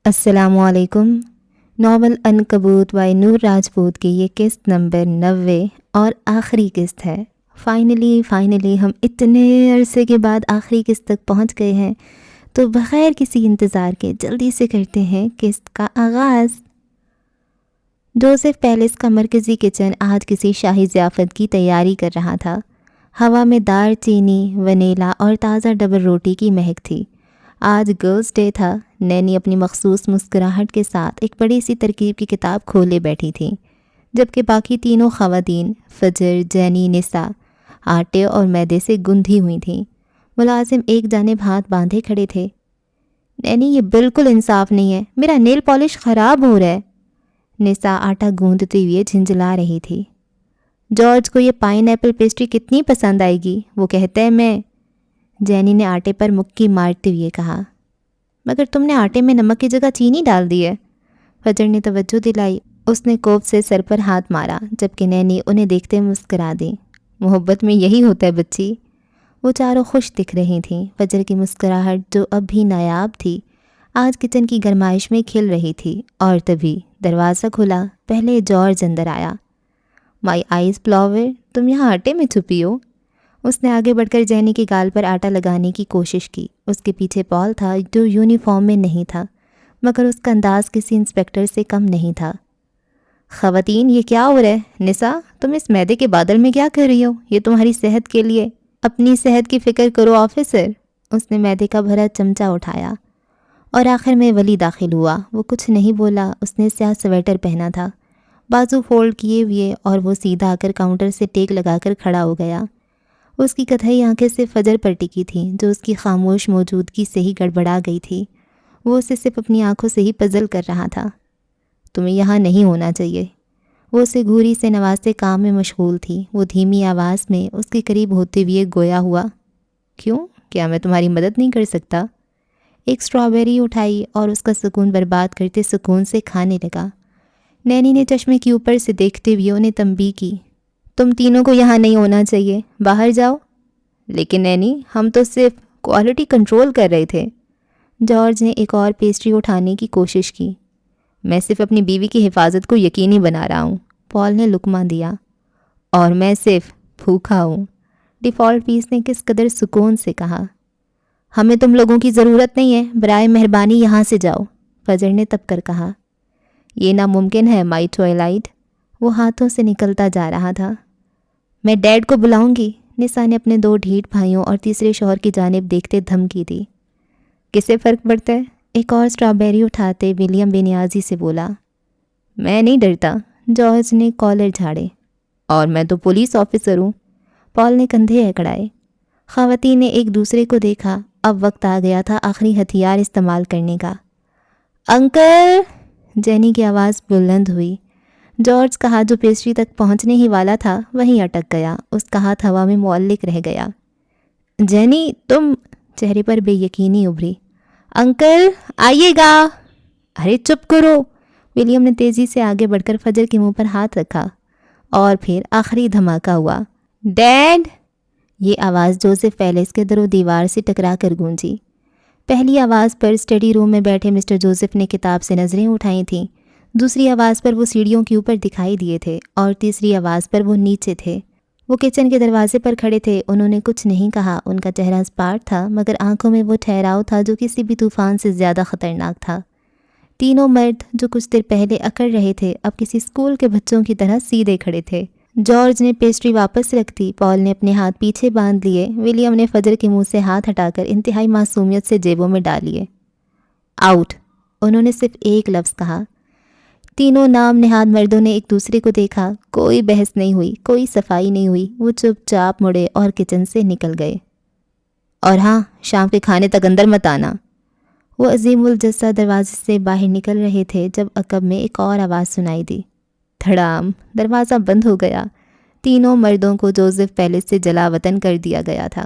السلام علیکم۔ Novel عنکبوت by نور راجپوت کی یہ قسط نمبر 90 اور آخری قسط ہے۔ فائنلی ہم اتنے عرصے کے بعد آخری قسط تک پہنچ گئے ہیں، تو بغیر کسی انتظار کے جلدی سے کرتے ہیں قسط کا آغاز۔ جوزف پیلس کا مرکزی کچن آج کسی شاہی ضیافت کی تیاری کر رہا تھا۔ ہوا میں دار چینی، ونیلا اور تازہ ڈبل روٹی کی مہک تھی۔ آج گرلز ڈے تھا۔ نینی اپنی مخصوص مسکراہٹ کے ساتھ ایک بڑی سی ترکیب کی کتاب کھولے بیٹھی تھیں، جبکہ باقی تینوں خواتین فجر، جینی، نسا آٹے اور میدے سے گندھی ہوئی تھیں۔ ملازم ایک جانب ہاتھ باندھے کھڑے تھے۔ نینی، یہ بالکل انصاف نہیں ہے، میرا نیل پالش خراب ہو رہا ہے۔ نسا آٹا گوندتے ہوئے جھنجھلا رہی تھی۔ جارج کو یہ پائن ایپل پیسٹری کتنی پسند آئے گی، وہ کہتا ہے میں۔ جینی نے آٹے پر مکی مارتے ہوئے کہا، مگر تم نے آٹے میں نمک کی جگہ چینی ڈال دی ہے۔ فجر نے توجہ دلائی۔ اس نے کوپ سے سر پر ہاتھ مارا، جبکہ نینی انہیں دیکھتے مسکرا دی۔ محبت میں یہی ہوتا ہے بچی۔ وہ چاروں خوش دکھ رہی تھیں۔ فجر کی مسکراہٹ جو اب بھی نایاب تھی، آج کچن کی گرمائش میں کھل رہی تھی، اور تبھی دروازہ کھلا۔ پہلے جارج اندر آیا۔ مائی آئیز فلاور، تم یہاں آٹے میں چھپی ہو؟ اس نے آگے بڑھ کر جینی کے گال پر آٹا لگانے کی کوشش کی۔ اس کے پیچھے پال تھا جو یونیفارم میں نہیں تھا، مگر اس کا انداز کسی انسپیکٹر سے کم نہیں تھا۔ خواتین، یہ کیا ہو رہا ہے؟ نسا، تم اس میدے کے بادل میں کیا کر رہی ہو؟ یہ تمہاری صحت کے لیے، اپنی صحت کی فکر کرو آفیسر۔ اس نے میدے کا بھرا چمچہ اٹھایا، اور آخر میں ولی داخل ہوا۔ وہ کچھ نہیں بولا۔ اس نے سیاہ سویٹر پہنا تھا، بازو فولڈ کیے ہوئے، اور وہ سیدھا آ کر کاؤنٹر سے ٹیک لگا کر کھڑا ہو گیا۔ اس کی کتھئی آنکھیں صرف فجر پر ٹکی تھیں، جو اس کی خاموش موجودگی سے ہی گڑبڑا گئی تھی۔ وہ اسے صرف اپنی آنکھوں سے ہی پزل کر رہا تھا۔ تمہیں یہاں نہیں ہونا چاہیے۔ وہ اسے گھوری سے نوازتے کام میں مشغول تھی۔ وہ دھیمی آواز میں اس کے قریب ہوتے ہوئے گویا ہوا، کیوں؟ کیا میں تمہاری مدد نہیں کر سکتا؟ ایک اسٹرابیری اٹھائی اور اس کا سکون برباد کرتے سکون سے کھانے لگا۔ نینی نے چشمے کے اوپر سے دیکھتے ہوئے انہیں تنبیہ کی، تم تینوں کو یہاں نہیں ہونا چاہیے، باہر جاؤ۔ لیکن نینی، ہم تو صرف کوالٹی کنٹرول کر رہے تھے۔ جارج نے ایک اور پیسٹری اٹھانے کی کوشش کی۔ میں صرف اپنی بیوی کی حفاظت کو یقینی بنا رہا ہوں، پال نے لقمہ دیا۔ اور میں صرف بھوکا ہوں، ڈیفالٹ پیس نے کس قدر سکون سے کہا۔ ہمیں تم لوگوں کی ضرورت نہیں ہے، برائے مہربانی یہاں سے جاؤ، فجر نے تب کر کہا۔ یہ ناممکن ہے مائی ٹوائلائٹ، وہ ہاتھوں سے نکلتا جا رہا تھا۔ میں ڈیڈ کو بلاؤں گی، نسا نے اپنے دو ڈھیٹ بھائیوں اور تیسرے شوہر کی جانب دیکھتے دھمکی دی۔ کسے فرق پڑتا ہے؟ ایک اور اسٹرابیری اٹھاتے ولیم بے نیازی سے بولا۔ میں نہیں ڈرتا، جارج نے کالر جھاڑے۔ اور میں تو پولیس آفیسر ہوں، پال نے کندھے اکڑائے۔ خواتین نے ایک دوسرے کو دیکھا۔ اب وقت آ گیا تھا آخری ہتھیار استعمال کرنے کا۔ انکل، جینی کی آواز بلند ہوئی۔ جارج کا ہاتھ جو پیسٹری تک پہنچنے ہی والا تھا وہیں اٹک گیا۔ اس کا ہاتھ ہوا میں معلق رہ گیا۔ جینی، تم؟ چہرے پر بے یقینی ابھری۔ انکل آئیے گا۔ ارے چپ کرو، ولیم نے تیزی سے آگے بڑھ کر فجر کے منہ پر ہاتھ رکھا، اور پھر آخری دھماکہ ہوا۔ ڈیڈ! یہ آواز جوزف پیلس کے در و دیوار سے ٹکرا کر گونجی۔ پہلی آواز پر اسٹڈی روم میں بیٹھے مسٹر جوزف نے کتاب سے نظریں اٹھائی تھیں، دوسری آواز پر وہ سیڑھیوں کے اوپر دکھائی دیے تھے، اور تیسری آواز پر وہ نیچے تھے۔ وہ کچن کے دروازے پر کھڑے تھے۔ انہوں نے کچھ نہیں کہا۔ ان کا چہرہ اسپاٹ تھا، مگر آنکھوں میں وہ ٹھہراؤ تھا جو کسی بھی طوفان سے زیادہ خطرناک تھا۔ تینوں مرد جو کچھ دیر پہلے اکڑ رہے تھے، اب کسی اسکول کے بچوں کی طرح سیدھے کھڑے تھے۔ جارج نے پیسٹری واپس رکھ دی، پال نے اپنے ہاتھ پیچھے باندھ لیے، ولیم نے فجر کے منہ سے ہاتھ ہٹا کر انتہائی معصومیت سے جیبوں میں ڈال لیے۔ آؤٹ! انہوں نے صرف ایک لفظ کہا۔ تینوں نام نہاد مردوں نے ایک دوسرے کو دیکھا۔ کوئی بحث نہیں ہوئی، کوئی صفائی نہیں ہوئی۔ وہ چپ چاپ مڑے اور کچن سے نکل گئے۔ اور ہاں، شام کے کھانے تک اندر مت آنا۔ وہ عظیم الجثہ دروازے سے باہر نکل رہے تھے جب عقب میں ایک اور آواز سنائی دی۔ دھڑام! دروازہ بند ہو گیا۔ تینوں مردوں کو جوزف پیلس سے جلا وطن کر دیا گیا تھا،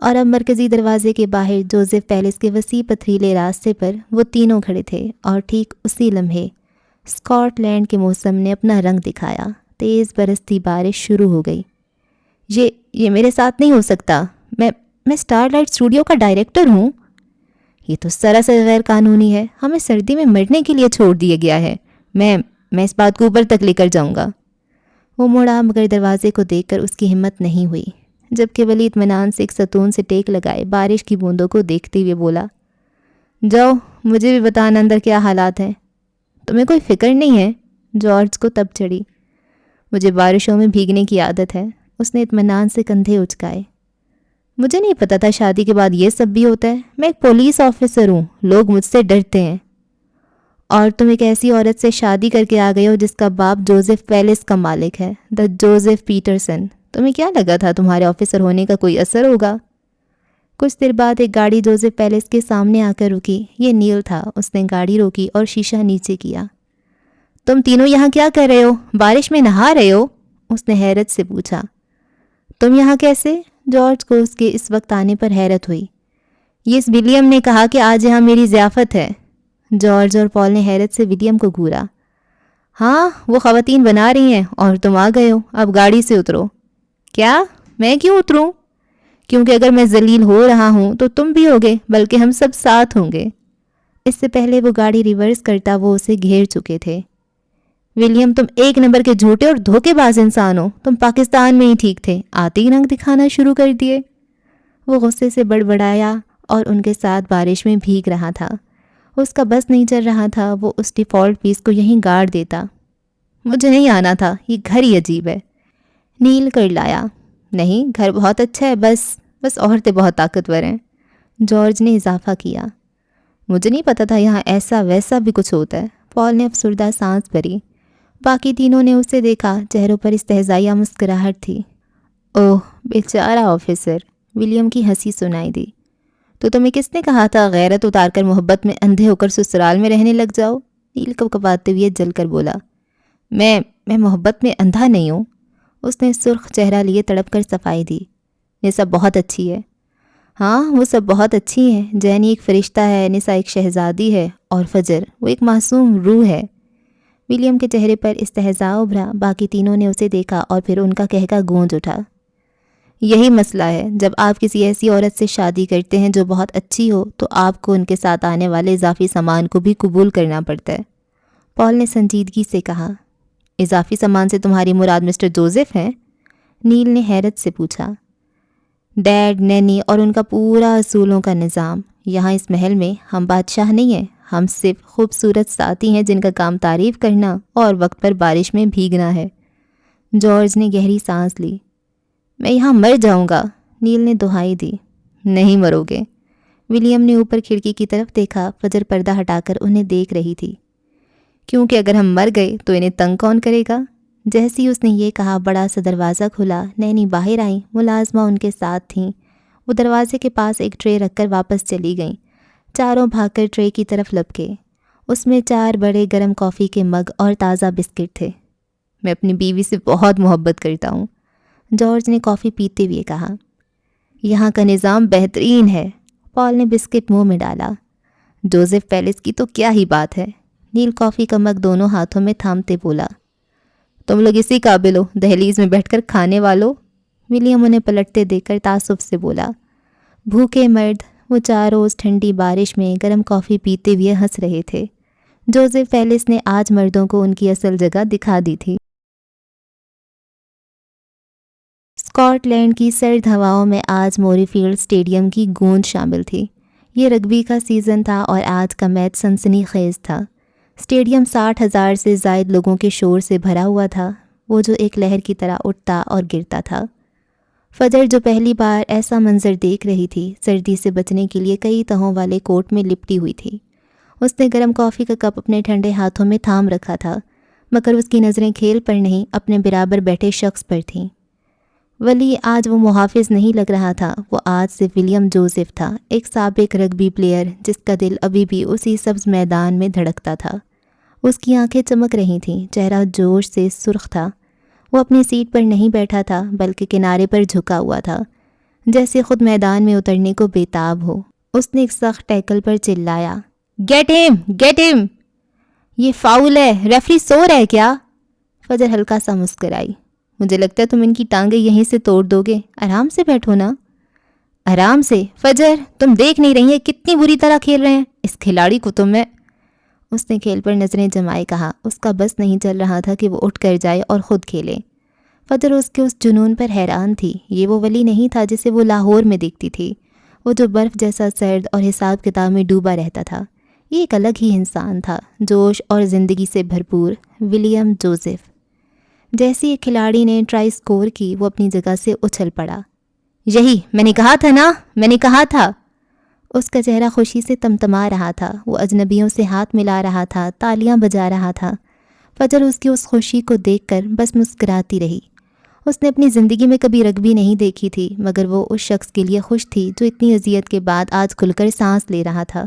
اور اب مرکزی دروازے کے باہر جوزف پیلس کے وسیع پتھریلے راستے پر وہ تینوں کھڑے تھے۔ اور ٹھیک اسی لمحے اسکاٹ لینڈ کے موسم نے اپنا رنگ دکھایا۔ تیز برستی بارش شروع ہو گئی۔ یہ میرے ساتھ نہیں ہو سکتا۔ میں اسٹار لائٹ اسٹوڈیو کا ڈائریکٹر ہوں۔ یہ تو سراسر غیر قانونی ہے، ہمیں سردی میں مرنے کے لیے چھوڑ دیا گیا ہے۔ میں اس بات کو اوپر تک لے کر جاؤں گا۔ وہ مڑا مگر دروازے کو دیکھ کر اس کی ہمت نہیں ہوئی، جبکہ ولی اطمینان سے ایک ستون سے ٹیک لگائے بارش کی بوندوں کو دیکھتے ہوئے بولا، جاؤ مجھے بھی بتانا اندر کیا حالات ہیں۔ تمہیں کوئی فکر نہیں ہے؟ جارج کو تب چڑھی۔ مجھے بارشوں میں بھیگنے کی عادت ہے، اس نے اطمینان سے کندھے اچکائے۔ مجھے نہیں پتا تھا شادی کے بعد یہ سب بھی ہوتا ہے، میں ایک پولیس آفیسر ہوں، لوگ مجھ سے ڈرتے ہیں۔ اور تم ایک ایسی عورت سے شادی کر کے آ گئے ہو جس کا باپ جوزف پیلس کا مالک ہے، دا جوزف پیٹرسن۔ تمہیں کیا لگا تھا تمہارے آفیسر ہونے کا کوئی اثر ہوگا؟ کچھ دیر بعد ایک گاڑی جوزف پیلس کے سامنے آ کر رکی۔ یہ نیل تھا۔ اس نے گاڑی روکی اور شیشہ نیچے کیا۔ تم تینوں یہاں کیا کر رہے ہو؟ بارش میں نہا رہے ہو؟ اس نے حیرت سے پوچھا۔ تم یہاں کیسے؟ جارج کو اس کے اس وقت آنے پر حیرت ہوئی۔ یہ ولیم نے کہا کہ آج یہاں میری ضیافت ہے۔ جارج اور پال نے حیرت سے ولیم کو گھورا۔ ہاں وہ خواتین بنا رہی ہیں اور تم آ گئے ہو، اب گاڑی سے اترو۔ کیا؟ میں کیوں اتروں؟ کیونکہ اگر میں ذلیل ہو رہا ہوں تو تم بھی ہوگے، بلکہ ہم سب ساتھ ہوں گے۔ اس سے پہلے وہ گاڑی ریورس کرتا وہ اسے گھیر چکے تھے۔ ولیم تم ایک نمبر کے جھوٹے اور دھوکے باز انسان ہو، تم پاکستان میں ہی ٹھیک تھے، آتے ہی رنگ دکھانا شروع کر دیے۔ وہ غصے سے بڑبڑایا اور ان کے ساتھ بارش میں بھیگ رہا تھا۔ اس کا بس نہیں چل رہا تھا، وہ اس ڈیفالٹ پیس کو یہیں گاڑ دیتا۔ مجھے نہیں آنا تھا، یہ گھر ہی عجیب ہے۔ نیل کر لایا۔ نہیں، گھر بہت اچھا ہے، بس عورتیں بہت طاقتور ہیں، جارج نے اضافہ کیا۔ مجھے نہیں پتا تھا یہاں ایسا ویسا بھی کچھ ہوتا ہے۔ پال نے افسردہ سانس بھری۔ باقی تینوں نے اسے دیکھا، چہروں پر استہزائیہ مسکراہٹ تھی۔ اوہ بیچارہ آفیسر، ولیم کی ہنسی سنائی دی۔ تو تمہیں کس نے کہا تھا غیرت اتار کر محبت میں اندھے ہو کر سسرال میں رہنے لگ جاؤ؟ نیل کپکپاتے ہوئے جل کر بولا۔ میں محبت میں اندھا نہیں ہوں۔ اس نے سرخ چہرہ لیے تڑپ کر صفائی دی۔ نسا بہت اچھی ہے۔ ہاں وہ سب بہت اچھی ہیں، جینی ایک فرشتہ ہے، نسا ایک شہزادی ہے، اور فجر وہ ایک معصوم روح ہے۔ ولیم کے چہرے پر استہزاء ابھرا۔ باقی تینوں نے اسے دیکھا اور پھر ان کا کہکا گونج اٹھا۔ یہی مسئلہ ہے، جب آپ کسی ایسی عورت سے شادی کرتے ہیں جو بہت اچھی ہو تو آپ کو ان کے ساتھ آنے والے اضافی سامان کو بھی قبول کرنا پڑتا ہے۔ پال نے سنجیدگی سے کہا۔ اضافی سامان سے تمہاری مراد مسٹر جوزف ہیں؟ نیل نے حیرت سے پوچھا۔ ڈیڈ، نینی اور ان کا پورا اصولوں کا نظام۔ یہاں اس محل میں ہم بادشاہ نہیں ہیں، ہم صرف خوبصورت ساتھی ہیں جن کا کام تعریف کرنا اور وقت پر بارش میں بھیگنا ہے۔ جارج نے گہری سانس لی۔ میں یہاں مر جاؤں گا، نیل نے دہائی دی۔ نہیں مرو گے۔ ولیم نے اوپر کھڑکی کی طرف دیکھا۔ فجر پردہ ہٹا کر انہیں دیکھ رہی تھی۔ کیونکہ اگر ہم مر گئے تو انہیں تنگ کون کرے گا؟ جیسی اس نے یہ کہا بڑا سا دروازہ کھلا۔ نینی باہر آئیں، ملازمہ ان کے ساتھ تھیں۔ وہ دروازے کے پاس ایک ٹرے رکھ کر واپس چلی گئیں۔ چاروں بھاگ کر ٹرے کی طرف لپکے۔ اس میں 4 بڑے گرم کافی کے مگ اور تازہ بسکٹ تھے۔ میں اپنی بیوی سے بہت محبت کرتا ہوں، جارج نے کافی پیتے ہوئے کہا۔ یہاں کا نظام بہترین ہے۔ پال نے بسکٹ منہ میں ڈالا۔ جوزف پیلس کی تو کیا ہی بات ہے، نیل کافی کا مگ دونوں ہاتھوں میں تھامتے بولا۔ تم لوگ اسی قابل ہو، دہلیز میں بیٹھ کر کھانے والوں۔ ولیم انہیں پلٹتے دیکھ کر تعصب سے بولا۔ بھوکے مرد، وہ 4 روز ٹھنڈی بارش میں گرم کافی پیتے ہوئے ہنس رہے تھے۔ جوزف پیلس نے آج مردوں کو ان کی اصل جگہ دکھا دی تھی۔ اسکاٹ لینڈ کی سرد ہواؤں میں آج موری فیلڈ اسٹیڈیم کی گونج شامل تھی۔ یہ رگبی کا سیزن تھا اور آج کا میچ سنسنی خیز تھا۔ اسٹیڈیم 60,000 سے زائد لوگوں کے شور سے بھرا ہوا تھا، وہ جو ایک لہر کی طرح اٹھتا اور گرتا تھا۔ فجر جو پہلی بار ایسا منظر دیکھ رہی تھی، سردی سے بچنے کے لیے کئی تہوں والے کوٹ میں لپٹی ہوئی تھی۔ اس نے گرم کافی کا کپ اپنے ٹھنڈے ہاتھوں میں تھام رکھا تھا، مگر اس کی نظریں کھیل پر نہیں، اپنے برابر بیٹھے شخص پر تھیں۔ ولی آج وہ محافظ نہیں لگ رہا تھا، وہ آج صرف ولیم جوزف تھا، ایک سابق رگبی پلیئر جس کا دل ابھی بھی اسی سبز میدان میں دھڑکتا تھا۔ اس کی آنکھیں چمک رہی تھیں، چہرہ جوش سے سرخ تھا۔ وہ اپنی سیٹ پر نہیں بیٹھا تھا بلکہ کنارے پر جھکا ہوا تھا، جیسے خود میدان میں اترنے کو بےتاب ہو۔ اس نے ایک سخت ٹیکل پر چلایا، گیٹ ہم، گیٹ ہم! یہ فاؤل ہے، ریفری سو رہا ہے کیا؟ فجر ہلکا سا مسکرائی۔ مجھے لگتا ہے تم ان کی ٹانگیں یہیں سے توڑ دو گے، آرام سے بیٹھو نا۔ آرام سے فجر، تم دیکھ نہیں رہی ہیں کتنی بری طرح کھیل رہے ہیں، اس کھلاڑی کو تو میں… اس نے کھیل پر نظریں جمائے کہا۔ اس کا بس نہیں چل رہا تھا کہ وہ اٹھ کر جائے اور خود کھیلے۔ فجر اس کے اس جنون پر حیران تھی۔ یہ وہ ولی نہیں تھا جسے وہ لاہور میں دیکھتی تھی، وہ جو برف جیسا سرد اور حساب کتاب میں ڈوبا رہتا تھا۔ یہ ایک الگ ہی انسان تھا، جوش اور زندگی سے بھرپور، ولیم جوزف۔ جیسی ایک کھلاڑی نے ٹرائی سکور کی، وہ اپنی جگہ سے اچھل پڑا۔ یہی میں نے کہا تھا نا، میں نے کہا تھا۔ اس کا چہرہ خوشی سے تمتما رہا تھا، وہ اجنبیوں سے ہاتھ ملا رہا تھا، تالیاں بجا رہا تھا۔ فجر اس کی اس خوشی کو دیکھ کر بس مسکراتی رہی۔ اس نے اپنی زندگی میں کبھی رگبی نہیں دیکھی تھی، مگر وہ اس شخص کے لیے خوش تھی جو اتنی اذیت کے بعد آج کھل کر سانس لے رہا تھا۔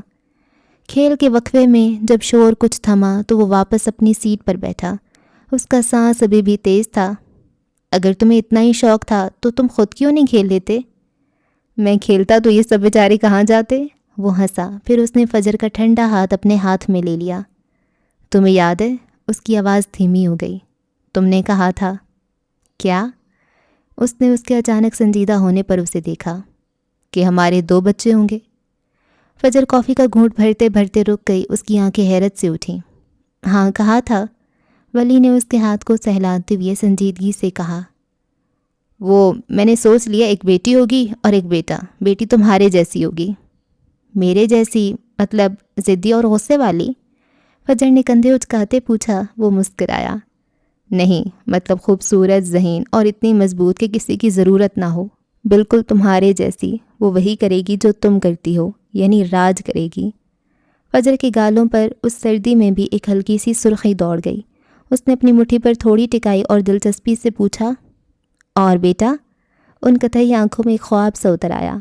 کھیل کے وقفے میں جب شور کچھ تھما تو وہ واپس اپنی سیٹ پر بیٹھا۔ اس کا سانس ابھی بھی تیز تھا۔ اگر تمہیں اتنا ہی شوق تھا تو تم خود کیوں نہیں کھیل لیتے؟ میں کھیلتا تو یہ سب بیچارے کہاں جاتے؟ وہ ہنسا، پھر اس نے فجر کا ٹھنڈا ہاتھ اپنے ہاتھ میں لے لیا۔ تمہیں یاد ہے؟ اس کی آواز دھیمی ہو گئی۔ تم نے کہا تھا۔ کیا؟ اس نے اس کے اچانک سنجیدہ ہونے پر اسے دیکھا۔ کہ ہمارے 2 بچے ہوں گے۔ فجر کافی کا گھونٹ بھرتے بھرتے رک گئی، اس کی آنکھیں حیرت سے اٹھیں۔ ہاں کہا تھا، ولی نے اس کے ہاتھ کو سہلاتے ہوئے سنجیدگی سے کہا۔ وہ میں نے سوچ لیا، ایک بیٹی ہوگی اور ایک بیٹا۔ بیٹی تمہارے جیسی ہوگی۔ میرے جیسی مطلب ضدی اور غصے والی؟ فجر نے کندھے اچکاتے پوچھا۔ وہ مسکرایا۔ نہیں، مطلب خوبصورت، ذہین اور اتنی مضبوط کہ کسی کی ضرورت نہ ہو۔ بالکل تمہارے جیسی۔ وہ وہی کرے گی جو تم کرتی ہو، یعنی راج کرے گی۔ فجر کے گالوں پر اس سردی میں بھی ایک ہلکی سی سرخی دوڑ گئی۔ اس نے اپنی مٹھی پر تھوڑی ٹکائی اور دلچسپی سے پوچھا، اور بیٹا؟ ان قطعی آنکھوں میں ایک خواب سا اتر آیا۔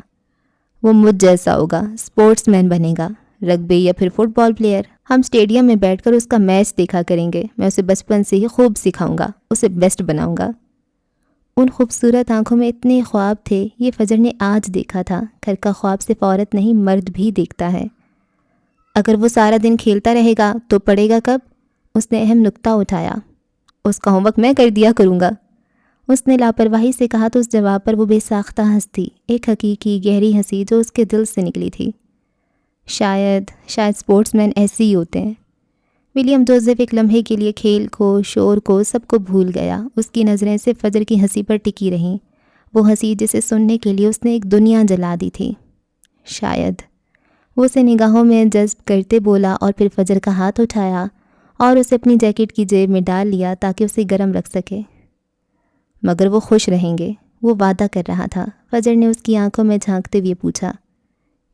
وہ مجھ جیسا ہوگا، سپورٹس مین بنے گا، رگبی یا پھر فٹ بال پلیئر۔ ہم اسٹیڈیم میں بیٹھ کر اس کا میچ دیکھا کریں گے۔ میں اسے بچپن سے ہی خوب سکھاؤں گا، اسے بیسٹ بناؤں گا۔ ان خوبصورت آنکھوں میں اتنے خواب تھے، یہ فجر نے آج دیکھا تھا۔ گھر کا خواب صرف عورت نہیں، مرد بھی دیکھتا ہے۔ اگر وہ سارا دن کھیلتا رہے گا تو پڑھے گا کب؟ اس نے اہم نکتہ اٹھایا۔ اس کا ہوم ورک میں کر دیا کروں گا، اس نے لاپرواہی سے کہا تو اس جواب پر وہ بے ساختہ ہنس دی، ایک حقیقی گہری ہنسی جو اس کے دل سے نکلی تھی۔ شاید سپورٹس مین ایسے ہی ہوتے ہیں۔ ولیم جوزف ایک لمحے کے لیے کھیل کو، شور کو، سب کو بھول گیا۔ اس کی نظریں صرف فجر کی ہنسی پر ٹکی رہیں، وہ ہنسی جسے سننے کے لیے اس نے ایک دنیا جلا دی تھی۔ شاید۔ وہ اسے نگاہوں میں جذب کرتے بولا اور پھر فجر کا ہاتھ اٹھایا اور اسے اپنی جیکٹ کی جیب میں ڈال لیا تاکہ اسے گرم رکھ سکے۔ مگر وہ خوش رہیں گے، وہ وعدہ کر رہا تھا۔ فجر نے اس کی آنکھوں میں جھانکتے ہوئے پوچھا،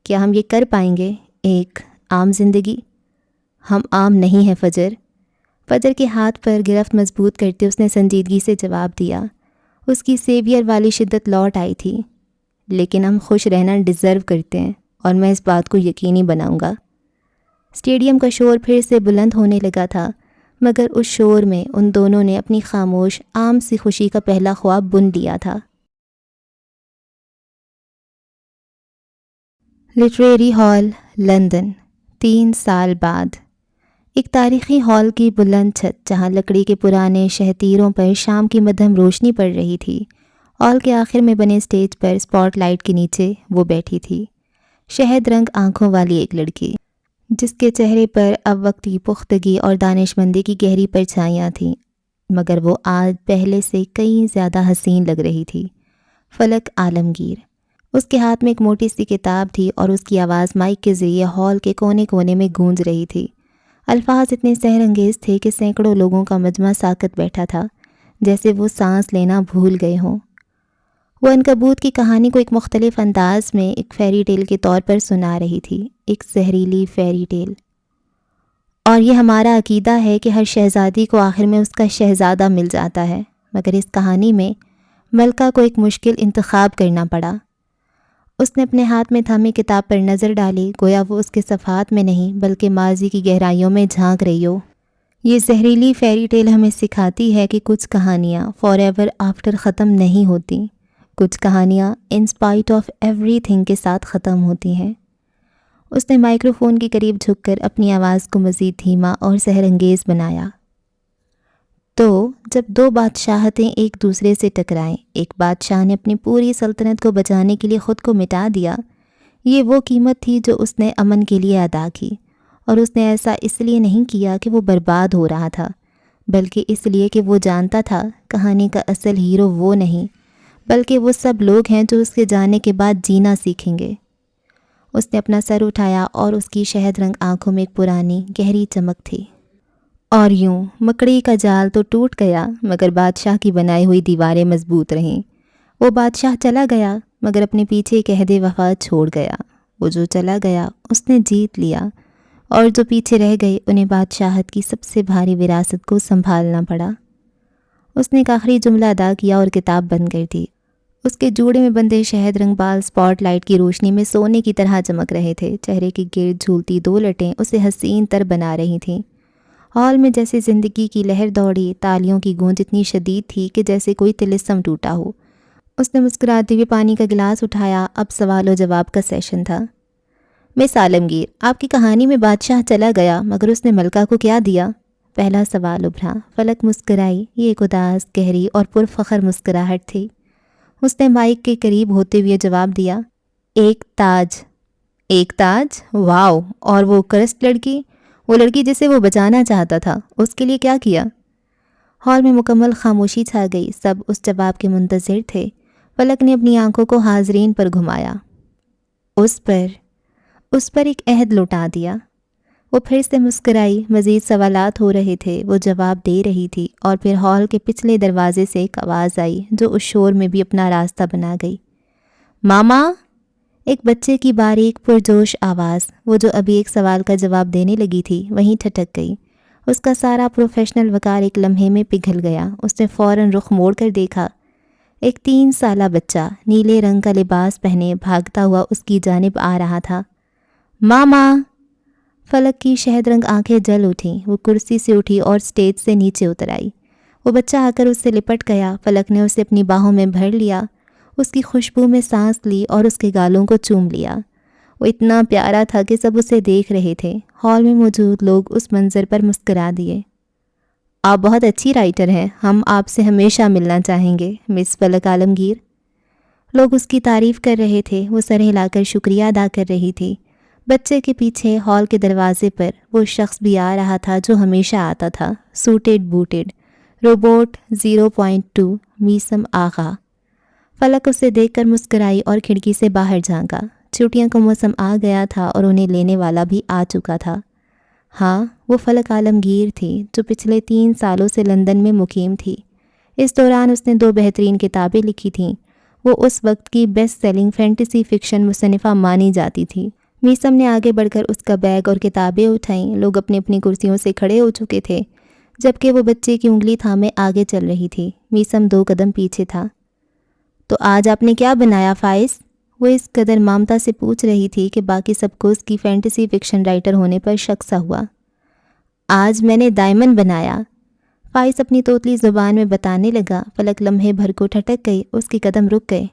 کیا ہم یہ کر پائیں گے، ایک عام زندگی؟ ہم عام نہیں ہیں فجر۔ فجر کے ہاتھ پر گرفت مضبوط کرتے اس نے سنجیدگی سے جواب دیا۔ اس کی سیویئر والی شدت لوٹ آئی تھی۔ لیکن ہم خوش رہنا ڈیزرو کرتے ہیں، اور میں اس بات کو یقینی بناؤں گا۔ اسٹیڈیم کا شور پھر سے بلند ہونے لگا تھا، مگر اس شور میں ان دونوں نے اپنی خاموش عام سی خوشی کا پہلا خواب بن لیا تھا۔ لٹریری ہال، لندن، 3 سال بعد۔ ایک تاریخی ہال کی بلند چھت جہاں لکڑی کے پرانے شہتیروں پر شام کی مدھم روشنی پڑ رہی تھی۔ ہال کے آخر میں بنے اسٹیج پر اسپاٹ لائٹ کے نیچے وہ بیٹھی تھی، شہد رنگ آنکھوں والی ایک لڑکی، جس کے چہرے پر اب وقت کی پختگی اور دانش مندی کی گہری پرچھائیاں تھیں، مگر وہ آج پہلے سے کئی زیادہ حسین لگ رہی تھی۔ فلک عالمگیر۔ اس کے ہاتھ میں ایک موٹی سی کتاب تھی اور اس کی آواز مائک کے ذریعے ہال کے کونے کونے میں گونج رہی تھی۔ الفاظ اتنے سحر انگیز تھے کہ سینکڑوں لوگوں کا مجمع ساکت بیٹھا تھا، جیسے وہ سانس لینا بھول گئے ہوں۔ وہ عنکبوت کی کہانی کو ایک مختلف انداز میں ایک فیری ٹیل کے طور پر سنا رہی تھی، ایک زہریلی فیری ٹیل۔ اور یہ ہمارا عقیدہ ہے کہ ہر شہزادی کو آخر میں اس کا شہزادہ مل جاتا ہے، مگر اس کہانی میں ملکہ کو ایک مشکل انتخاب کرنا پڑا۔ اس نے اپنے ہاتھ میں تھامی کتاب پر نظر ڈالی، گویا وہ اس کے صفحات میں نہیں بلکہ ماضی کی گہرائیوں میں جھانک رہی ہو۔ یہ زہریلی فیری ٹیل ہمیں سکھاتی ہے کہ کچھ کہانیاں فار ایور آفٹر ختم نہیں ہوتی، کچھ کہانیاں in spite of every thing کے ساتھ ختم ہوتی ہیں۔ اس نے مائکرو فون کے قریب جھک کر اپنی آواز کو مزید دھیما اور سحر انگیز بنایا۔ تو جب دو بادشاہتیں ایک دوسرے سے ٹکرائیں، ایک بادشاہ نے اپنی پوری سلطنت کو بچانے کے لیے خود کو مٹا دیا۔ یہ وہ قیمت تھی جو اس نے امن کے لیے ادا کی، اور اس نے ایسا اس لیے نہیں کیا کہ وہ برباد ہو رہا تھا، بلکہ اس لیے کہ وہ جانتا تھا کہانی کا اصل ہیرو وہ نہیں، بلکہ وہ سب لوگ ہیں جو اس کے جانے کے بعد جینا سیکھیں گے۔ اس نے اپنا سر اٹھایا اور اس کی شہد رنگ آنکھوں میں ایک پرانی گہری چمک تھی۔ اور یوں مکڑی کا جال تو ٹوٹ گیا، مگر بادشاہ کی بنائی ہوئی دیواریں مضبوط رہیں۔ وہ بادشاہ چلا گیا مگر اپنے پیچھے ایک عہد وفا چھوڑ گیا۔ وہ جو چلا گیا اس نے جیت لیا، اور جو پیچھے رہ گئے انہیں بادشاہت کی سب سے بھاری وراثت کو سنبھالنا پڑا۔ اس نے ایک آخری جملہ ادا کیا اور کتاب بند کر دی۔ اس کے جوڑے میں بندھے شہد رنگ بال سپاٹ لائٹ کی روشنی میں سونے کی طرح چمک رہے تھے۔ چہرے کے گرد جھولتی دو لٹیں اسے حسین تر بنا رہی تھیں۔ ہال میں جیسے زندگی کی لہر دوڑی، تالیوں کی گونج اتنی شدید تھی کہ جیسے کوئی طلسم ٹوٹا ہو۔ اس نے مسکراتے ہوئے پانی کا گلاس اٹھایا۔ اب سوال و جواب کا سیشن تھا۔ مس عالمگیر، آپ کی کہانی میں بادشاہ چلا گیا مگر اس نے ملکہ کو کیا دیا؟ پہلا سوال ابھرا۔ فلک مسکرائی۔ یہ ایک اداس، گہری اور پرفخر مسکراہٹ تھی۔ اس نے مائک کے قریب ہوتے ہوئے جواب دیا، ایک تاج۔ ایک تاج؟ واو! اور وہ کرسٹ لڑکی، وہ لڑکی جسے وہ بچانا چاہتا تھا، اس کے لیے کیا کیا؟ ہال میں مکمل خاموشی چھا گئی۔ سب اس جواب کے منتظر تھے۔ فلک نے اپنی آنکھوں کو حاضرین پر گھمایا۔ اس پر ایک عہد لوٹا دیا۔ وہ پھر سے مسکرائی۔ مزید سوالات ہو رہے تھے، وہ جواب دے رہی تھی، اور پھر ہال کے پچھلے دروازے سے ایک آواز آئی جو اس شور میں بھی اپنا راستہ بنا گئی۔ ماما! ایک بچے کی باریک پرجوش آواز، وہ جو ابھی ایک سوال کا جواب دینے لگی تھی وہیں ٹھٹک گئی۔ اس کا سارا پروفیشنل وقار ایک لمحے میں پگھل گیا۔ اس نے فوراً رخ موڑ کر دیکھا۔ ایک 3 سالہ بچہ نیلے رنگ کا لباس پہنے بھاگتا ہوا اس کی جانب آ رہا تھا۔ ماما! فلک کی شہد رنگ آنکھیں جل اٹھیں۔ وہ کرسی سے اٹھی اور سٹیج سے نیچے اتر آئی۔ وہ بچہ آ کر اس سے لپٹ گیا۔ فلک نے اسے اپنی باہوں میں بھر لیا، اس کی خوشبو میں سانس لی اور اس کے گالوں کو چوم لیا۔ وہ اتنا پیارا تھا کہ سب اسے دیکھ رہے تھے۔ ہال میں موجود لوگ اس منظر پر مسکرا دیے۔ آپ بہت اچھی رائٹر ہیں، ہم آپ سے ہمیشہ ملنا چاہیں گے، مس فلک عالمگیر۔ لوگ اس کی تعریف کر رہے تھے۔ وہ سر ہلا کر شکریہ ادا کر رہی تھی۔ بچے کے پیچھے ہال کے دروازے پر وہ شخص بھی آ رہا تھا جو ہمیشہ آتا تھا، سوٹڈ بوٹڈ، روبوٹ 0.2 میسم آغا۔ فلک اسے دیکھ کر مسکرائی اور کھڑکی سے باہر جھانکا۔ چھٹیاں کا موسم آ گیا تھا اور انہیں لینے والا بھی آ چکا تھا۔ ہاں، وہ فلک عالمگیر تھی جو پچھلے 3 سالوں سے لندن میں مقیم تھی۔ اس دوران اس نے 2 بہترین کتابیں لکھی تھیں۔ وہ اس وقت کی بیسٹ سیلنگ فینٹیسی فکشن مصنفہ مانی جاتی تھی۔ میسم نے آگے بڑھ کر اس کا بیگ اور کتابیں اٹھائیں۔ لوگ اپنی اپنی کرسیوں سے کھڑے ہو چکے تھے، جبکہ وہ بچے کی انگلی تھامے آگے چل رہی تھی۔ میسم 2 قدم پیچھے تھا۔ تو آج آپ نے کیا بنایا فائز؟ وہ اس قدر مامتا سے پوچھ رہی تھی کہ باقی سب کو اس کی فینٹیسی فکشن رائٹر ہونے پر شک سا ہوا۔ آج میں نے دائمن بنایا، فائز اپنی توتلی زبان میں بتانے لگا۔ فلک لمحے بھر کو ٹھٹک گئی، اس کے قدم رک گئے۔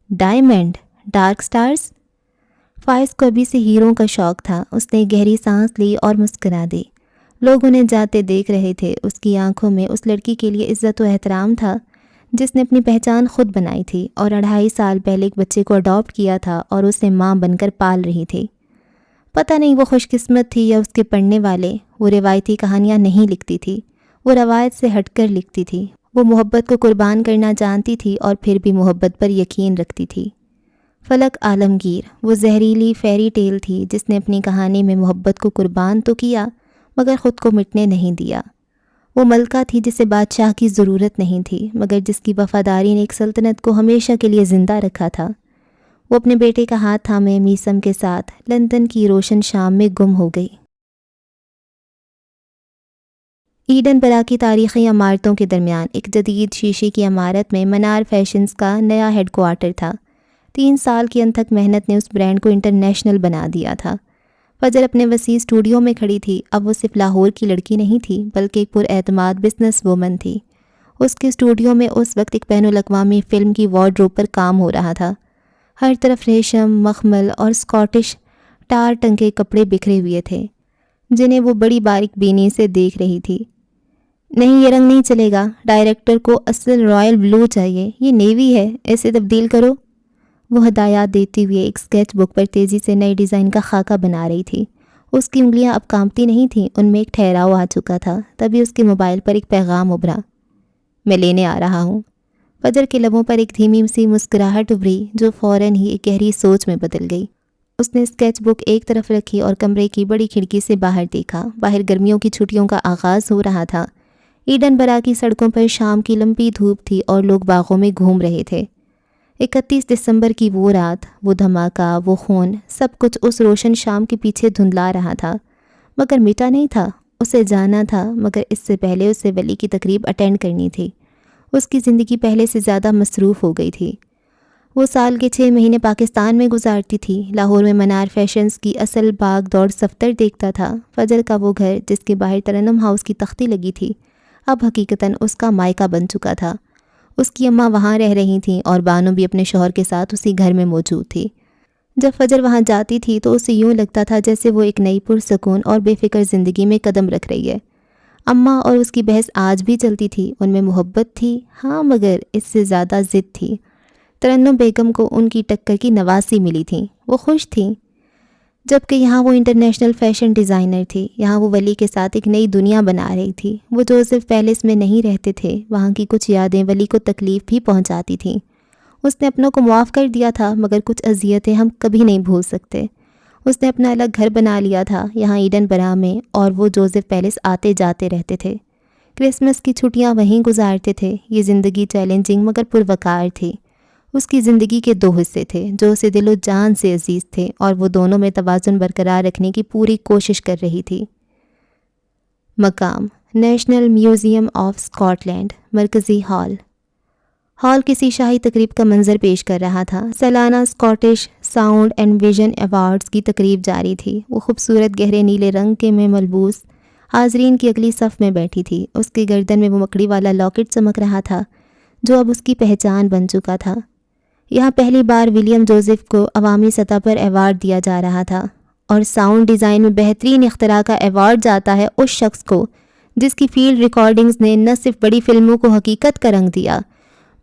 ڈائمنڈ؟ Dark stars? فائز کو ابھی سے ہیروں کا شوق تھا۔ اس نے گہری سانس لی اور مسکرا دی۔ لوگ انہیں جاتے دیکھ رہے تھے۔ اس کی آنکھوں میں اس لڑکی کے لیے عزت و احترام تھا جس نے اپنی پہچان خود بنائی تھی اور 2.5 سال پہلے ایک بچے کو اڈاپٹ کیا تھا اور اسے ماں بن کر پال رہی تھی۔ پتہ نہیں وہ خوش قسمت تھی یا اس کے پڑھنے والے۔ وہ روایتی کہانیاں نہیں لکھتی تھی، وہ روایت سے ہٹ کر لکھتی تھی۔ وہ محبت کو قربان کرنا جانتی تھی اور پھر بھی محبت پر یقین رکھتی تھی۔ فلک عالمگیر وہ زہریلی فیری ٹیل تھی جس نے اپنی کہانی میں محبت کو قربان تو کیا مگر خود کو مٹنے نہیں دیا۔ وہ ملکہ تھی جسے بادشاہ کی ضرورت نہیں تھی مگر جس کی وفاداری نے ایک سلطنت کو ہمیشہ کے لیے زندہ رکھا تھا۔ وہ اپنے بیٹے کا ہاتھ تھامے میسم کے ساتھ لندن کی روشن شام میں گم ہو گئی۔ ایڈن برا کی تاریخی عمارتوں کے درمیان ایک جدید شیشے کی عمارت میں منار فیشنز کا نیا ہیڈ کوارٹر تھا۔ 3 سال کی انتھک محنت نے اس برانڈ کو انٹرنیشنل بنا دیا تھا۔ فجر اپنے وسیع اسٹوڈیو میں کھڑی تھی۔ اب وہ صرف لاہور کی لڑکی نہیں تھی بلکہ ایک پراعتماد بزنس وومن تھی۔ اس کے اسٹوڈیو میں اس وقت ایک بین الاقوامی فلم کی وارڈروب پر کام ہو رہا تھا۔ ہر طرف ریشم، مخمل اور اسکاٹش ٹار ٹنگے کپڑے بکھرے ہوئے تھے جنہیں وہ بڑی باریک بینی سے دیکھ رہی تھی۔ نہیں، یہ رنگ نہیں چلے گا، ڈائریکٹر کو اصل رائل بلو چاہیے، یہ نیوی ہے، اسے تبدیل کرو۔ وہ ہدایات دیتی ہوئے ایک اسکیچ بک پر تیزی سے نئے ڈیزائن کا خاکہ بنا رہی تھی۔ اس کی انگلیاں اب کانپتی نہیں تھیں، ان میں ایک ٹھہراؤ آ چکا تھا۔ تبھی اس کے موبائل پر ایک پیغام ابھرا، میں لینے آ رہا ہوں۔ فجر کے لبوں پر ایک دھیمی سی مسکراہٹ ابھری جو فوراً ہی ایک گہری سوچ میں بدل گئی۔ اس نے اسکیچ بک ایک طرف رکھی اور کمرے کی بڑی کھڑکی سے باہر دیکھا۔ باہر گرمیوں کی چھٹیوں کا آغاز ہو رہا تھا۔ ایڈن برا کی سڑکوں پر شام کی لمبی دھوپ تھی اور لوگ باغوں میں گھوم رہے تھے۔ 31 دسمبر کی وہ رات، وہ دھماکہ، وہ خون، سب کچھ اس روشن شام کے پیچھے دھندلا رہا تھا، مگر مٹا نہیں تھا۔ اسے جانا تھا، مگر اس سے پہلے اسے ولی کی تقریب اٹینڈ کرنی تھی۔ اس کی زندگی پہلے سے زیادہ مصروف ہو گئی تھی۔ وہ سال کے 6 مہینے پاکستان میں گزارتی تھی۔ لاہور میں منار فیشنز کی اصل باغ دوڑ دفتر دیکھتا تھا۔ فجر کا وہ گھر جس کے باہر ترنم ہاؤس کی تختی لگی تھی، اب حقیقتاً اس کا مائکہ بن چکا تھا۔ اس کی اماں وہاں رہ رہی تھیں اور بانو بھی اپنے شوہر کے ساتھ اسی گھر میں موجود تھی۔ جب فجر وہاں جاتی تھی تو اسے یوں لگتا تھا جیسے وہ ایک نئی پرسکون اور بے فکر زندگی میں قدم رکھ رہی ہے۔ اماں اور اس کی بحث آج بھی چلتی تھی، ان میں محبت تھی، ہاں، مگر اس سے زیادہ ضد تھی۔ ترنم بیگم کو ان کی ٹکر کی نواسی ملی تھی، وہ خوش تھیں، جبکہ یہاں وہ انٹرنیشنل فیشن ڈیزائنر تھی۔ یہاں وہ ولی کے ساتھ ایک نئی دنیا بنا رہی تھی۔ وہ جوزف پیلس میں نہیں رہتے تھے، وہاں کی کچھ یادیں ولی کو تکلیف بھی پہنچاتی تھیں۔ اس نے اپنوں کو معاف کر دیا تھا، مگر کچھ اذیتیں ہم کبھی نہیں بھول سکتے۔ اس نے اپنا الگ گھر بنا لیا تھا یہاں ایڈن برا میں، اور وہ جوزف پیلس آتے جاتے رہتے تھے۔ کرسمس کی چھٹیاں وہیں گزارتے تھے۔ یہ زندگی چیلنجنگ مگر پروقار تھی۔ اس کی زندگی کے 2 حصے تھے جو اسے دل و جان سے عزیز تھے، اور وہ دونوں میں توازن برقرار رکھنے کی پوری کوشش کر رہی تھی۔ مقام: national museum of Scotland, مرکزی ہال۔ ہال کسی شاہی تقریب کا منظر پیش کر رہا تھا۔ سالانہ Scottish sound and vision awards کی تقریب جاری تھی۔ وہ خوبصورت گہرے نیلے رنگ کے میں ملبوس حاضرین کی اگلی صف میں بیٹھی تھی۔ اس کی گردن میں وہ مکڑی والا لاکٹ چمک رہا تھا جو اب اس کی پہچان بن چکا تھا۔ یہاں پہلی بار ولیم جوزف کو عوامی سطح پر ایوارڈ دیا جا رہا تھا، اور ساؤنڈ ڈیزائن میں بہترین اختراع کا ایوارڈ جاتا ہے اس شخص کو جس کی فیلڈ ریکارڈنگز نے نہ صرف بڑی فلموں کو حقیقت کا رنگ دیا،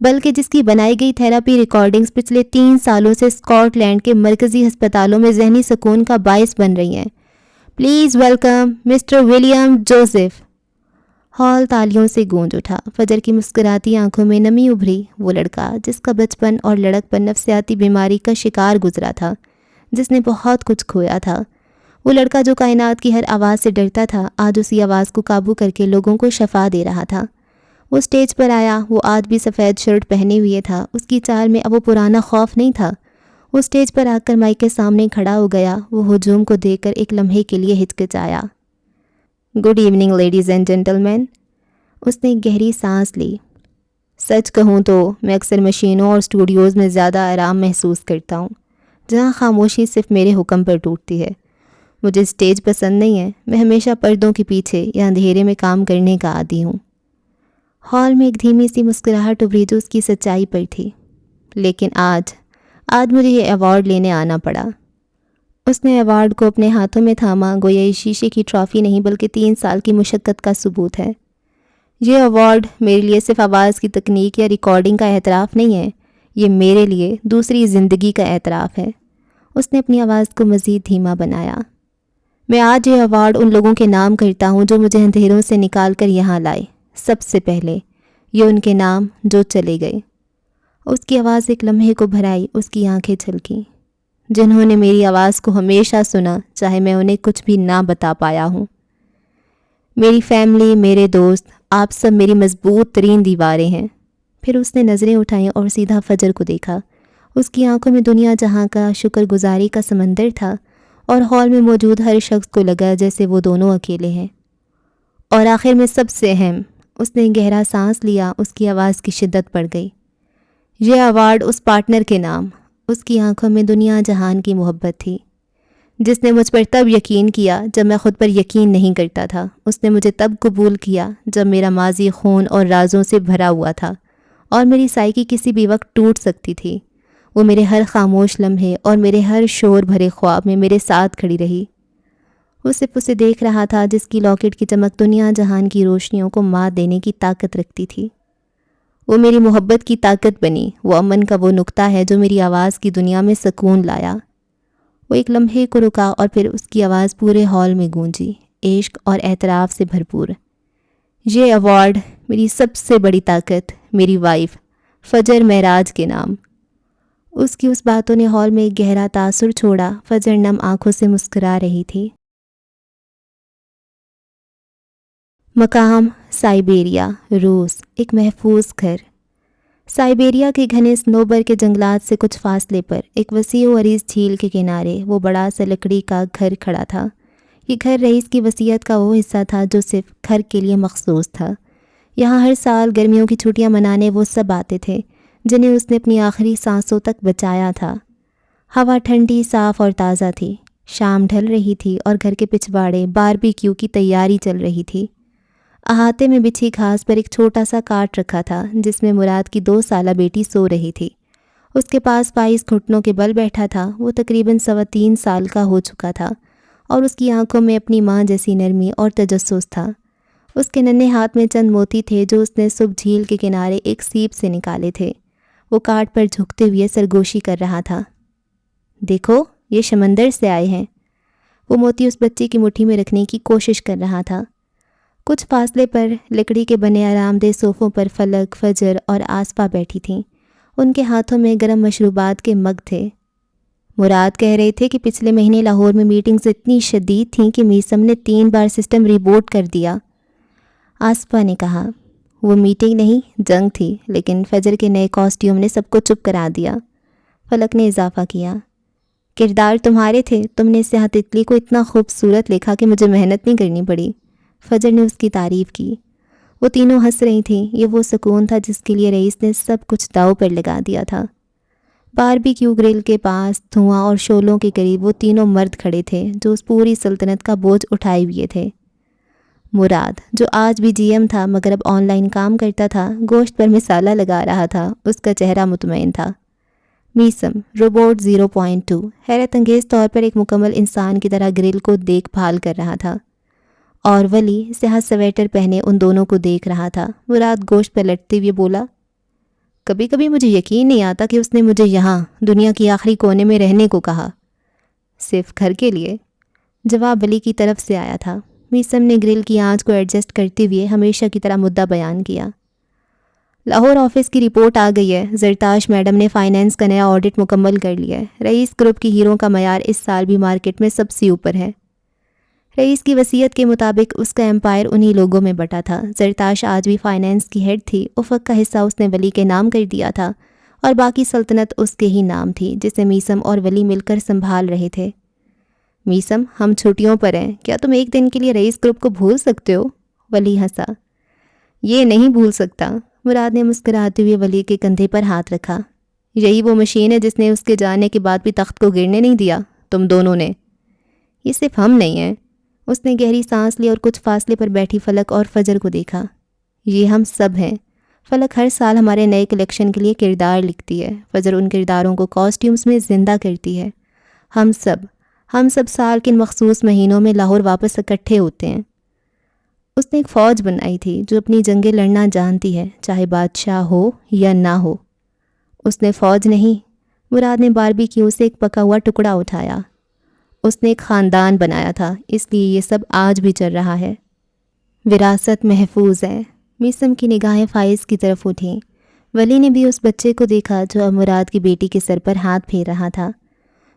بلکہ جس کی بنائی گئی تھراپی ریکارڈنگز پچھلے 3 سالوں سے اسکاٹ لینڈ کے مرکزی ہسپتالوں میں ذہنی سکون کا باعث بن رہی ہیں۔ Please welcome Mister William Joseph. ہال تالیوں سے گونج اٹھا۔ فجر کی مسکراتی آنکھوں میں نمی ابھری۔ وہ لڑکا جس کا بچپن اور لڑک پر نفسیاتی بیماری کا شکار گزرا تھا، جس نے بہت کچھ کھویا تھا، وہ لڑکا جو کائنات کی ہر آواز سے ڈرتا تھا، آج اسی آواز کو قابو کر کے لوگوں کو شفا دے رہا تھا۔ وہ اسٹیج پر آیا، وہ آج بھی سفید شرٹ پہنے ہوئے تھا۔ اس کی چال میں اب وہ پرانا خوف نہیں تھا۔ وہ اسٹیج پر آ کر مائک کے سامنے کھڑا ہو گیا۔ وہ ہجوم کو دیکھ کر ایک لمحے کے لیے ہچکچایا۔ Good evening ladies and gentlemen. اس نے ایک گہری سانس لی۔ سچ کہوں تو میں اکثر مشینوں اور اسٹوڈیوز میں زیادہ آرام محسوس کرتا ہوں، جہاں خاموشی صرف میرے حکم پر ٹوٹتی ہے۔ مجھے اسٹیج پسند نہیں ہے، میں ہمیشہ پردوں کے پیچھے یا اندھیرے میں کام کرنے کا عادی ہوں۔ ہال میں ایک دھیمی سی مسکراہٹ ابھری جو اس کی سچائی پر تھی۔ لیکن آج مجھے یہ ایوارڈ لینے آنا پڑا۔ اس نے ایوارڈ کو اپنے ہاتھوں میں تھاما، گویا یہ شیشے کی ٹرافی نہیں بلکہ 3 سال کی مشقت کا ثبوت ہے۔ یہ ایوارڈ میرے لیے صرف آواز کی تکنیک یا ریکارڈنگ کا اعتراف نہیں ہے، یہ میرے لیے دوسری زندگی کا اعتراف ہے۔ اس نے اپنی آواز کو مزید دھیما بنایا۔ میں آج یہ ایوارڈ ان لوگوں کے نام کرتا ہوں جو مجھے اندھیروں سے نکال کر یہاں لائے۔ سب سے پہلے یہ ان کے نام جو چلے گئے۔ اس کی آواز ایک لمحے کو بھرائی، اس کی آنکھیں چھلکیں۔ جنہوں نے میری آواز کو ہمیشہ سنا، چاہے میں انہیں کچھ بھی نہ بتا پایا ہوں۔ میری فیملی، میرے دوست، آپ سب میری مضبوط ترین دیواریں ہیں۔ پھر اس نے نظریں اٹھائیں اور سیدھا فجر کو دیکھا۔ اس کی آنکھوں میں دنیا جہاں کا شکر گزاری کا سمندر تھا، اور ہال میں موجود ہر شخص کو لگا جیسے وہ دونوں اکیلے ہیں۔ اور آخر میں سب سے اہم، اس نے گہرا سانس لیا، اس کی آواز کی شدت بڑھ گئی۔ یہ ایوارڈ اس پارٹنر کے نام۔ اس کی آنکھوں میں دنیا جہان کی محبت تھی، جس نے مجھ پر تب یقین کیا جب میں خود پر یقین نہیں کرتا تھا۔ اس نے مجھے تب قبول کیا جب میرا ماضی خون اور رازوں سے بھرا ہوا تھا، اور میری سائیکی کسی بھی وقت ٹوٹ سکتی تھی۔ وہ میرے ہر خاموش لمحے اور میرے ہر شور بھرے خواب میں میرے ساتھ کھڑی رہی۔ وہ صرف اسے دیکھ رہا تھا جس کی لاکٹ کی چمک دنیا جہان کی روشنیوں کو مات دینے کی طاقت رکھتی تھی۔ وہ میری محبت کی طاقت بنی، وہ امن کا وہ نقطہ ہے جو میری آواز کی دنیا میں سکون لایا۔ وہ ایک لمحے کو رکا اور پھر اس کی آواز پورے ہال میں گونجی، عشق اور اعتراف سے بھرپور۔ یہ ایوارڈ میری سب سے بڑی طاقت، میری وائف فجر معراج کے نام۔ اس کی اس باتوں نے ہال میں ایک گہرا تاثر چھوڑا۔ فجر نم آنکھوں سے مسکرا رہی تھی۔ مقام سائبیریا، روس، ایک محفوظ گھر۔ سائبیریا کے گھنے صنوبر کے جنگلات سے کچھ فاصلے پر ایک وسیع و عریض جھیل کے کنارے وہ بڑا سا لکڑی کا گھر کھڑا تھا۔ یہ گھر رئیس کی وصیت کا وہ حصہ تھا جو صرف گھر کے لیے مخصوص تھا۔ یہاں ہر سال گرمیوں کی چھٹیاں منانے وہ سب آتے تھے جنہیں اس نے اپنی آخری سانسوں تک بچایا تھا۔ ہوا ٹھنڈی، صاف اور تازہ تھی۔ شام ڈھل رہی تھی اور گھر کے پچھواڑے باربیکیو کی تیاری چل رہی تھی۔ احاطے میں بچھی گھاس پر ایک چھوٹا سا کاٹ رکھا تھا جس میں مراد کی 2 سالہ بیٹی سو رہی تھی۔ اس کے پاس پائس گھٹنوں کے بل بیٹھا تھا۔ وہ تقریباً 3.25 سال کا ہو چکا تھا اور اس کی آنکھوں میں اپنی ماں جیسی نرمی اور تجسس تھا۔ اس کے ننھے ہاتھ میں چند موتی تھے جو اس نے صبح جھیل کے کنارے ایک سیپ سے نکالے تھے۔ وہ کاٹ پر جھکتے ہوئے سرگوشی کر رہا تھا۔ دیکھو، یہ سمندر سے آئے ہیں۔ وہ موتی اس بچے کی مٹھی میں رکھنے کی کوشش کر رہا تھا۔ کچھ فاصلے پر لکڑی کے بنے آرام دہ صوفوں پر فلک، فجر اور آسپا بیٹھی تھیں۔ ان کے ہاتھوں میں گرم مشروبات کے مگ تھے۔ مراد کہہ رہے تھے کہ پچھلے مہینے لاہور میں میٹنگز اتنی شدید تھیں کہ میسم نے 3 بار سسٹم ریبوٹ کر دیا۔ آسپا نے کہا، وہ میٹنگ نہیں، جنگ تھی، لیکن فجر کے نئے کاسٹیوم نے سب کو چپ کرا دیا۔ فلک نے اضافہ کیا، کردار تمہارے تھے، تم نے سیاہ تتلی کو اتنا خوبصورت لکھا کہ مجھے محنت نہیں کرنی پڑی۔ فجر نے اس کی تعریف کی۔ وہ تینوں ہنس رہی تھیں۔ یہ وہ سکون تھا جس کے لیے رئیس نے سب کچھ داؤ پر لگا دیا تھا۔ باربیکیو گرل کے پاس دھواں اور شعلوں کے قریب وہ تینوں مرد کھڑے تھے جو اس پوری سلطنت کا بوجھ اٹھائے ہوئے تھے۔ مراد، جو آج بھی جی ایم تھا مگر اب آن لائن کام کرتا تھا، گوشت پر مسالہ لگا رہا تھا۔ اس کا چہرہ مطمئن تھا۔ میسم، روبوٹ 0.2، حیرت انگیز طور پر ایک مکمل انسان کی طرح گرل کو دیکھ بھال کر رہا تھا، اور ولی سیاہ سویٹر پہنے ان دونوں کو دیکھ رہا تھا۔ مراد گوشت پر لٹتے ہوئے بولا، کبھی کبھی مجھے یقین نہیں آتا کہ اس نے مجھے یہاں دنیا کی آخری کونے میں رہنے کو کہا۔ صرف گھر کے لیے؟ جواب ولی کی طرف سے آیا تھا۔ میسم نے گرل کی آنچ کو ایڈجسٹ کرتے ہوئے ہمیشہ کی طرح مدعا بیان کیا۔ لاہور آفس کی رپورٹ آ گئی ہے۔ زرتاش میڈم نے فائنینس کا نیا آڈٹ مکمل کر لیا ہے۔ رئیس گروپ کی ہیروں کا معیار اس سال بھی مارکیٹ میں سب سے اوپر ہے۔ رئیس کی وصیت کے مطابق اس کا امپائر انہی لوگوں میں بٹا تھا۔ زرتاش آج بھی فائنینس کی ہیڈ تھی۔ افق کا حصہ اس نے ولی کے نام کر دیا تھا اور باقی سلطنت اس کے ہی نام تھی جسے میسم اور ولی مل کر سنبھال رہے تھے۔ میسم، ہم چھٹیوں پر ہیں، کیا تم ایک دن کے لیے رئیس گروپ کو بھول سکتے ہو؟ ولی ہنسا۔ یہ نہیں بھول سکتا۔ مراد نے مسکراتے ہوئے ولی کے کندھے پر ہاتھ رکھا۔ یہی وہ مشین ہے جس نے اس کے جانے کے بعد بھی تخت کو گرنے نہیں دیا، تم دونوں نے۔ یہ صرف ہم نہیں ہیں۔ اس نے گہری سانس لی اور کچھ فاصلے پر بیٹھی فلک اور فجر کو دیکھا۔ یہ ہم سب ہیں۔ فلک ہر سال ہمارے نئے کلیکشن کے لیے کردار لکھتی ہے۔ فجر ان کرداروں کو کاسٹیومز میں زندہ کرتی ہے۔ ہم سب سال کے ان مخصوص مہینوں میں لاہور واپس اکٹھے ہوتے ہیں۔ اس نے ایک فوج بنائی تھی جو اپنی جنگیں لڑنا جانتی ہے، چاہے بادشاہ ہو یا نہ ہو۔ اس نے فوج نہیں، مراد نے باربیکیو سے ایک پکا ہوا ٹکڑا اٹھایا۔ اس نے ایک خاندان بنایا تھا، اس لیے یہ سب آج بھی چل رہا ہے۔ وراثت محفوظ ہے۔ میسم کی نگاہیں فائز کی طرف اٹھیں۔ ولی نے بھی اس بچے کو دیکھا جو اب مراد کی بیٹی کے سر پر ہاتھ پھیر رہا تھا۔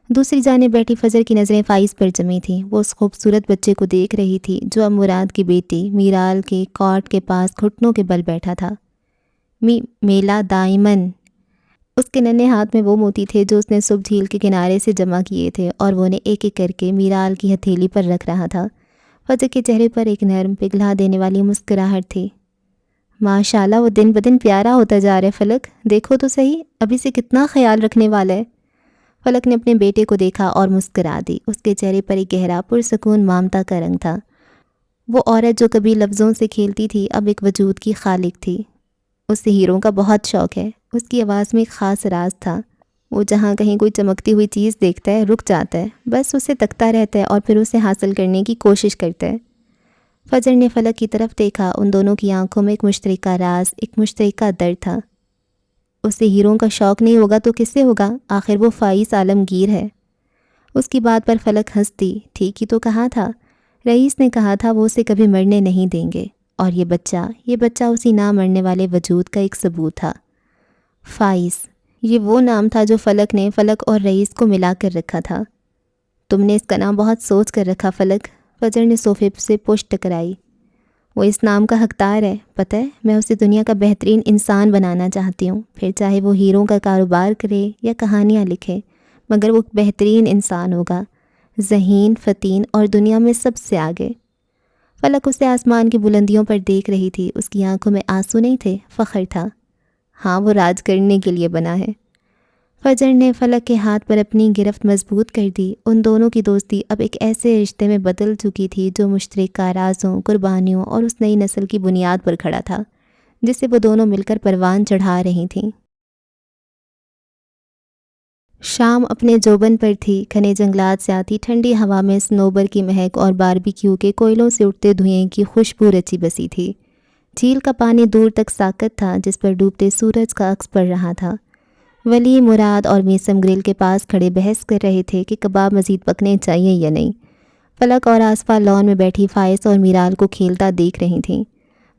دوسری جانب بیٹھی فجر کی نظریں فائز پر جمی تھیں۔ وہ اس خوبصورت بچے کو دیکھ رہی تھی جو اب مراد کی بیٹی میرال کے کاٹ کے پاس گھٹنوں کے بل بیٹھا تھا۔ میلا دائمن۔ اس کے ننھے ہاتھ میں وہ موتی تھے جو اس نے صبح جھیل کے کنارے سے جمع کیے تھے اور وہ انہیں ایک ایک کر کے میرال کی ہتھیلی پر رکھ رہا تھا۔ فجر کے چہرے پر ایک نرم پگھلا دینے والی مسکراہٹ تھی۔ ماشاءاللہ، وہ دن بدن پیارا ہوتا جا رہا ہے فلک، دیکھو تو صحیح، ابھی سے کتنا خیال رکھنے والا ہے۔ فلک نے اپنے بیٹے کو دیکھا اور مسکرا دی۔ اس کے چہرے پر ایک گہرا پرسکون ممتا کا رنگ تھا۔ وہ عورت جو کبھی لفظوں سے کھیلتی تھی اب ایک وجود کی خالق تھی۔ اسے ہیروں کا بہت شوق ہے۔ اس کی آواز میں ایک خاص راز تھا۔ وہ جہاں کہیں کوئی چمکتی ہوئی چیز دیکھتا ہے رک جاتا ہے، بس اسے تکتا رہتا ہے اور پھر اسے حاصل کرنے کی کوشش کرتا ہے۔ فجر نے فلک کی طرف دیکھا، ان دونوں کی آنکھوں میں ایک مشترکہ راز، ایک مشترکہ درد تھا۔ اسے ہیروں کا شوق نہیں ہوگا تو کس سے ہوگا؟ آخر وہ فائز عالمگیر ہے۔ اس کی بات پر فلک ہنس دی۔ ٹھیک ہی تو کہا تھا، رئیس نے کہا تھا وہ اسے کبھی مرنے نہیں دیں گے، اور یہ بچہ اسی نہ مرنے والے وجود کا ایک ثبوت تھا۔ فائز، یہ وہ نام تھا جو فلک نے فلک اور رئیس کو ملا کر رکھا تھا۔ تم نے اس کا نام بہت سوچ کر رکھا فلک۔ فجر نے صوفے سے پشت ٹکرائی۔ وہ اس نام کا حقدار ہے، پتہ ہے میں اسے دنیا کا بہترین انسان بنانا چاہتی ہوں، پھر چاہے وہ ہیروں کا کاروبار کرے یا کہانیاں لکھے، مگر وہ بہترین انسان ہوگا، ذہین، فتین اور دنیا میں سب سے آگے۔ فلک اسے آسمان کی بلندیوں پر دیکھ رہی تھی، اس کی آنکھوں میں آنسو نہیں تھے، فخر تھا۔ ہاں، وہ راج کرنے کے لیے بنا ہے۔ فجر نے فلک کے ہاتھ پر اپنی گرفت مضبوط کر دی۔ ان دونوں کی دوستی اب ایک ایسے رشتے میں بدل چکی تھی جو مشترکہ رازوں، قربانیوں اور اس نئی نسل کی بنیاد پر کھڑا تھا جسے وہ دونوں مل کر پروان چڑھا رہی تھیں۔ شام اپنے جوبن پر تھی، گھنے جنگلات سے آتی ٹھنڈی ہوا میں صنوبر کی مہک اور باربیکیو کے کوئلوں سے اٹھتے دھوئیں کی خوشبو رچی بسی تھی۔ جھیل کا پانی دور تک ساکت تھا جس پر ڈوبتے سورج کا عکس پڑ رہا تھا۔ ولی، مراد اور میسم گرل کے پاس کھڑے بحث کر رہے تھے کہ کباب مزید پکنے چاہیے یا نہیں۔ فلک اور آصفہ لان میں بیٹھی فائز اور میرال کو کھیلتا دیکھ رہی تھیں۔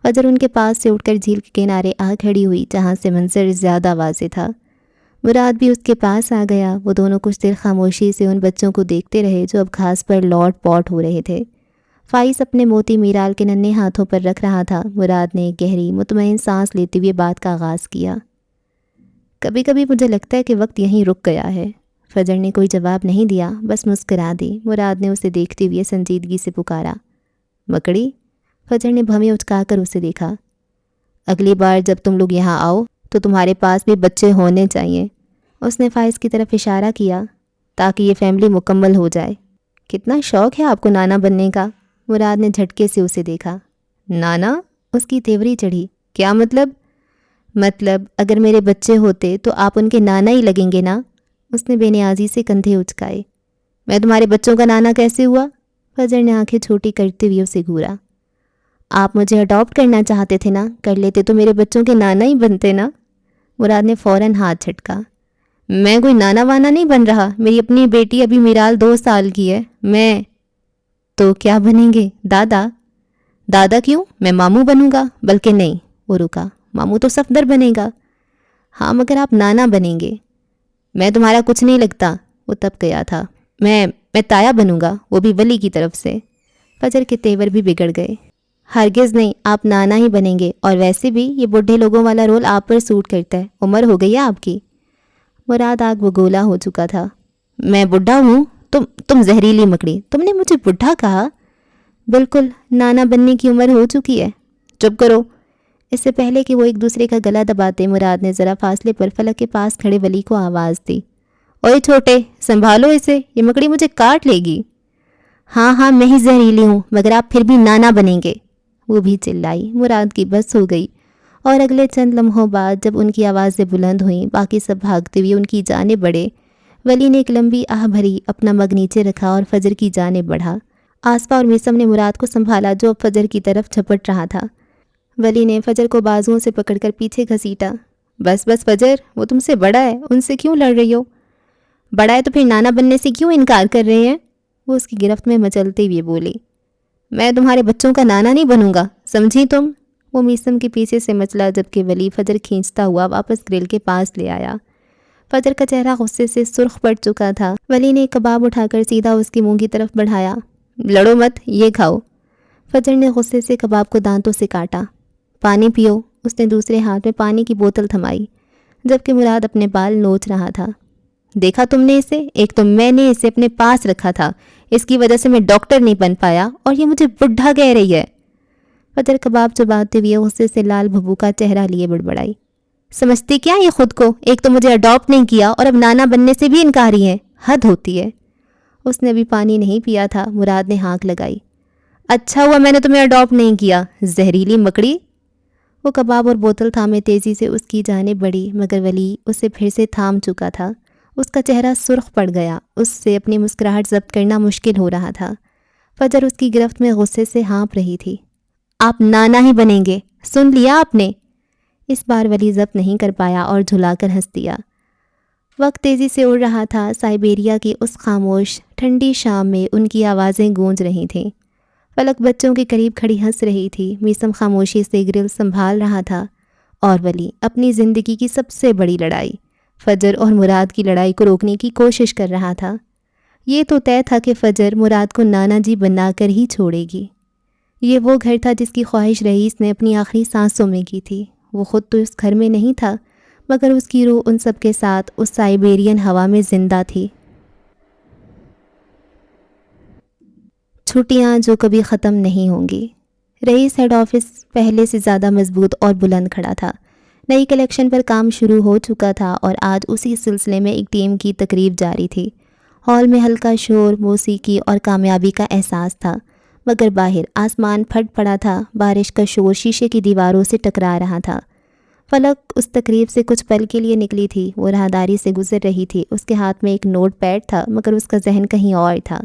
فجر ان کے پاس سے اٹھ کر جھیل کے کنارے آ کھڑی ہوئی جہاں سے منظر زیادہ واضح تھا۔ مراد بھی اس کے پاس آ گیا۔ وہ دونوں کچھ دیر خاموشی سے ان بچوں کو دیکھتے رہے جو اب گھاس پر لوٹ پوٹ ہو رہے تھے۔ فائز اپنے موتی میرال کے ننھے ہاتھوں پر رکھ رہا تھا۔ مراد نے گہری مطمئن سانس لیتے ہوئے بات کا آغاز کیا۔ کبھی کبھی مجھے لگتا ہے کہ وقت یہیں رک گیا ہے۔ فجر نے کوئی جواب نہیں دیا، بس مسکرا دی۔ مراد نے اسے دیکھتے ہوئے سنجیدگی سے پکارا، مکڑی؟ فجر نے بھویں اچکا کر اسے دیکھا۔ اگلی بار جب تم لوگ یہاں آؤ تو تمہارے پاس بھی بچے ہونے چاہیے۔ اس نے فائز کی طرف اشارہ کیا، تاکہ یہ فیملی مکمل ہو جائے۔ کتنا شوق ہے آپ کو نانا بننے کا؟ مراد نے جھٹکے سے اسے دیکھا۔ نانا؟ اس کی تیوری چڑھی۔ کیا مطلب؟ مطلب اگر میرے بچے ہوتے تو آپ ان کے نانا ہی لگیں گے نا؟ اس نے بے نیازی سے کندھے اچکائے۔ میں تمہارے بچوں کا نانا کیسے ہوا؟ فجر نے آنکھیں چھوٹی کرتے ہوئے اسے گھورا۔ آپ مجھے اڈاپٹ کرنا چاہتے تھے نا، کر لیتے تو میرے بچوں کے نانا ہی بنتے نا۔ مراد نے فوراً ہاتھ جھٹکا۔ میں کوئی نانا وانا نہیں بن رہا، میری اپنی بیٹی ابھی میرال 2 سال کی ہے۔ میں تو کیا بنیں گے؟ دادا؟ دادا کیوں، میں ماموں بنوں گا۔ بلکہ نہیں، وہ رکا، ماموں تو صفدر بنے گا۔ ہاں مگر آپ نانا بنیں گے۔ میں تمہارا کچھ نہیں لگتا، وہ تب گیا تھا۔ میں تایا بنوں گا، وہ بھی ولی کی طرف سے۔ فجر کے تیور بھی بگڑ گئے۔ ہرگز نہیں، آپ نانا ہی بنیں گے، اور ویسے بھی یہ بوڑھے لوگوں والا رول آپ پر سوٹ کرتا ہے، عمر ہو گئی ہے آپ کی۔ مراد آگ بگولا ہو چکا تھا۔ میں بڈھا ہوں؟ تم زہریلی مکڑی، تم نے مجھے بڈھا کہا؟ بالکل، نانا بننے کی عمر ہو چکی ہے۔ چپ کرو۔ اس سے پہلے کہ وہ ایک دوسرے کا گلا دباتے، مراد نے ذرا فاصلے پر فلک کے پاس کھڑے ولی کو آواز دی، اوئے چھوٹے، سنبھالو اسے، یہ مکڑی مجھے کاٹ لے گی۔ ہاں میں ہی زہریلی ہوں، مگر آپ پھر بھی نانا بنیں گے، وہ بھی چلائی۔ مراد کی بس ہو گئی، اور اگلے چند لمحوں بعد جب ان کی آوازیں بلند ہوئیں، باقی سب بھاگتے ہوئے ان کی جانب بڑھے۔ ولی نے ایک لمبی آہ بھری، اپنا مگ نیچے رکھا اور فجر کی جانب بڑھا۔ آصفہ اور میسم نے مراد کو سنبھالا جو اب فجر کی طرف جھپٹ رہا تھا۔ ولی نے فجر کو بازوؤں سے پکڑ کر پیچھے گھسیٹا۔ بس فجر، وہ تم سے بڑا ہے، ان سے کیوں لڑ رہی ہو؟ بڑا ہے تو پھر نانا بننے سے کیوں انکار کر رہے ہیں؟ وہ اس کی گرفت میں مچلتے ہوئے بولی۔ میں تمہارے بچوں کا نانا نہیں بنوں گا، سمجھی تم؟ وہ میسم کے پیچھے سے مچلا، جبکہ ولی فجر کھینچتا ہوا واپس گرل کے پاس لے آیا۔ فجر کا چہرہ غصے سے سرخ پڑ چکا تھا۔ ولی نے کباب اٹھا کر سیدھا اس کے منہ کی طرف بڑھایا۔ لڑو مت، یہ کھاؤ۔ فجر نے غصے سے کباب کو دانتوں سے کاٹا۔ پانی پیو۔ اس نے دوسرے ہاتھ میں پانی کی بوتل تھمائی، جبکہ مراد اپنے بال نوچ رہا تھا۔ دیکھا تم نے اسے؟ ایک تو میں نے اسے اپنے پاس رکھا تھا، اس کی وجہ سے میں ڈاکٹر نہیں بن پایا، اور یہ مجھے بڈھا کہہ رہی ہے۔ فجر کباب چباتے ہوئے غصے سے لال بھبو کا چہرہ لیے بڑبڑائی۔ سمجھتی کیا یہ خود کو؟ ایک تو مجھے اڈاپٹ نہیں کیا اور اب نانا بننے سے بھی انکاری ہے، حد ہوتی ہے۔ اس نے ابھی پانی نہیں پیا تھا۔ مراد نے ہانک لگائی۔ اچھا ہوا میں نے تمہیں اڈاپٹ نہیں کیا، زہریلی مکڑی۔ وہ کباب اور بوتل تھامے تیزی سے اس کی جانب بڑھی، مگر ولی اسے پھر سے تھام چکا تھا۔ اس کا چہرہ سرخ پڑ گیا، اس سے اپنی مسکراہٹ ضبط کرنا مشکل ہو رہا تھا۔ فجر اس کی گرفت میں غصے سے ہانپ رہی تھی۔ آپ نانا ہی بنیں گے، سن لیا آپ نے؟ اس بار ولی ضبط نہیں کر پایا اور جھلا کر ہنس دیا۔ وقت تیزی سے اڑ رہا تھا، سائبیریا کی اس خاموش ٹھنڈی شام میں ان کی آوازیں گونج رہی تھیں۔ فلک بچوں کے قریب کھڑی ہنس رہی تھی، میثم خاموشی سے گرل سنبھال رہا تھا، اور ولی اپنی زندگی کی سب سے بڑی لڑائی، فجر اور مراد کی لڑائی کو روکنے کی کوشش کر رہا تھا۔ یہ تو طے تھا کہ فجر مراد کو نانا جی بنا کر ہی چھوڑے گی۔ یہ وہ گھر تھا جس کی خواہش رئیس نے اپنی آخری سانسوں میں کی تھی۔ وہ خود تو اس گھر میں نہیں تھا، مگر اس کی روح ان سب کے ساتھ اس سائبیرین ہوا میں زندہ تھی۔ چھٹیاں جو کبھی ختم نہیں ہوں گی۔ رئیس ہیڈ آفس پہلے سے زیادہ مضبوط اور بلند کھڑا تھا۔ نئی کلیکشن پر کام شروع ہو چکا تھا اور آج اسی سلسلے میں ایک ٹیم کی تقریب جاری تھی۔ ہال میں ہلکا شور، موسیقی اور کامیابی کا احساس تھا، مگر باہر آسمان پھٹ پڑا تھا، بارش کا شور شیشے کی دیواروں سے ٹکرا رہا تھا۔ فلک اس تقریب سے کچھ پل کے لیے نکلی تھی، وہ راہداری سے گزر رہی تھی، اس کے ہاتھ میں ایک نوٹ پیڈ تھا، مگر اس کا ذہن کہیں اور تھا۔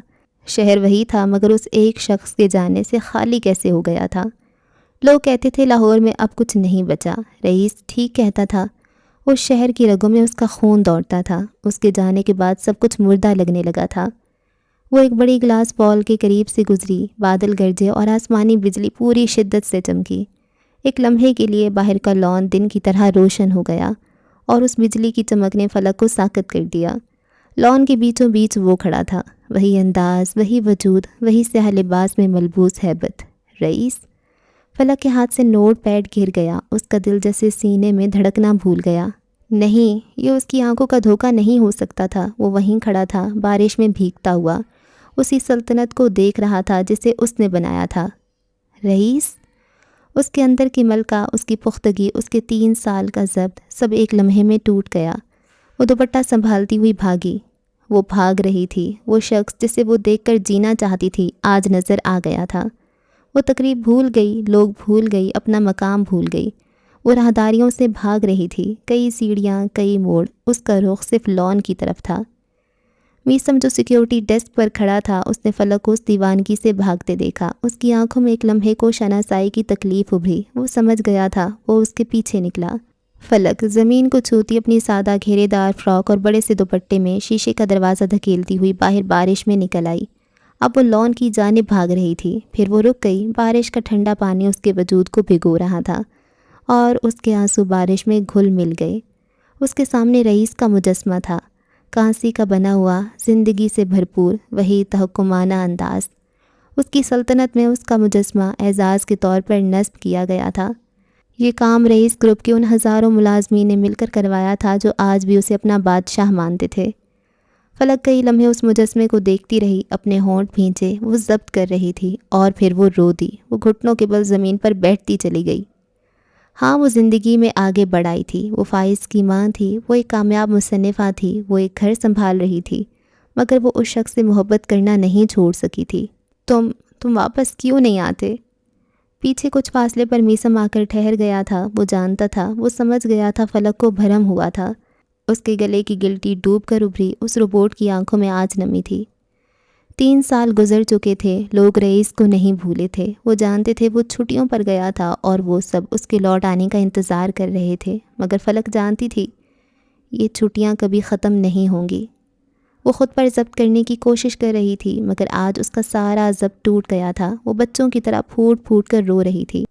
شہر وہی تھا، مگر اس ایک شخص کے جانے سے خالی کیسے ہو گیا تھا؟ لوگ کہتے تھے لاہور میں اب کچھ نہیں بچا، رئیس ٹھیک کہتا تھا، اس شہر کی رگوں میں اس کا خون دوڑتا تھا، اس کے جانے کے بعد سب کچھ مردہ لگنے لگا تھا۔ وہ ایک بڑی گلاس بال کے قریب سے گزری، بادل گرجے اور آسمانی بجلی پوری شدت سے چمکی۔ ایک لمحے کے لیے باہر کا لان دن کی طرح روشن ہو گیا، اور اس بجلی کی چمک نے فلک کو ساکت کر دیا۔ لان کے بیچوں بیچ وہ کھڑا تھا، وہی انداز، وہی وجود، وہی سیاہ لباس میں ملبوس ہیبت۔ رئیس؟ فلک کے ہاتھ سے نوٹ پیڈ گر گیا، اس کا دل جیسے سینے میں دھڑکنا بھول گیا۔ نہیں، یہ اس کی آنکھوں کا دھوکہ نہیں ہو سکتا تھا۔ وہ وہیں کھڑا تھا، بارش میں بھیگتا ہوا، اسی سلطنت کو دیکھ رہا تھا جسے اس نے بنایا تھا۔ رئیس؟ اس کے اندر کی ملکہ، اس کی پختگی، اس کے 3 سال کا ضبط، سب ایک لمحے میں ٹوٹ گیا۔ وہ دوپٹہ سنبھالتی ہوئی بھاگی۔ وہ بھاگ رہی تھی، وہ شخص جسے وہ دیکھ کر جینا چاہتی تھی آج نظر آ گیا تھا۔ وہ تقریب بھول گئی، لوگ بھول گئی، اپنا مقام بھول گئی۔ وہ راہداریوں سے بھاگ رہی تھی، کئی سیڑھیاں، کئی موڑ، اس کا رخ صرف لان کی طرف تھا۔ میثم جو سیکیورٹی ڈیسک پر کھڑا تھا، اس نے فلک کو اس دیوانگی سے بھاگتے دیکھا۔ اس کی آنکھوں میں ایک لمحے کو شناسائی کی تکلیف ابھری، وہ سمجھ گیا تھا، وہ اس کے پیچھے نکلا۔ فلک زمین کو چھوتی اپنی سادہ گھیرے دار فراک اور بڑے سے دوپٹے میں شیشے کا دروازہ دھکیلتی ہوئی باہر بارش میں نکل آئی۔ اب وہ لان کی جانب بھاگ رہی تھی، پھر وہ رک گئی۔ بارش کا ٹھنڈا پانی اس کے وجود کو بھگو رہا تھا، اور اس کے آنسو بارش میں گھل مل گئے۔ اس کے سامنے رئیس کا مجسمہ تھا، کانسی کا بنا ہوا، زندگی سے بھرپور، وہی تحکمانہ انداز۔ اس کی سلطنت میں اس کا مجسمہ اعزاز کے طور پر نصب کیا گیا تھا۔ یہ کام رئیس گروپ کے ان ہزاروں ملازمین نے مل کر کروایا تھا جو آج بھی اسے اپنا بادشاہ مانتے تھے۔ فلک کئی لمحے اس مجسمے کو دیکھتی رہی، اپنے ہونٹ بھینچے، وہ ضبط کر رہی تھی، اور پھر وہ رو دی، وہ گھٹنوں کے بل زمین پر بیٹھتی چلی گئی۔ ہاں، وہ زندگی میں آگے بڑھ آئی تھی، وہ فائز کی ماں تھی، وہ ایک کامیاب مصنفہ تھی، وہ ایک گھر سنبھال رہی تھی، مگر وہ اس شخص سے محبت کرنا نہیں چھوڑ سکی تھی۔ تم واپس کیوں نہیں آتے؟ پیچھے کچھ فاصلے پر میثم آ کر ٹھہر گیا تھا۔ وہ جانتا تھا، وہ سمجھ گیا تھا فلک کو بھرم ہوا تھا۔ اس کے گلے کی گلٹی ڈوب کر ابھری، اس روبوٹ کی آنکھوں میں آج نمی تھی۔ 3 سال گزر چکے تھے، لوگ رئیس کو نہیں بھولے تھے، وہ جانتے تھے وہ چھٹیوں پر گیا تھا اور وہ سب اس کے لوٹ آنے کا انتظار کر رہے تھے، مگر فلک جانتی تھی یہ چھٹیاں کبھی ختم نہیں ہوں گی۔ وہ خود پر ضبط کرنے کی کوشش کر رہی تھی، مگر آج اس کا سارا ضبط ٹوٹ گیا تھا۔ وہ بچوں کی طرح پھوٹ پھوٹ کر رو رہی تھی۔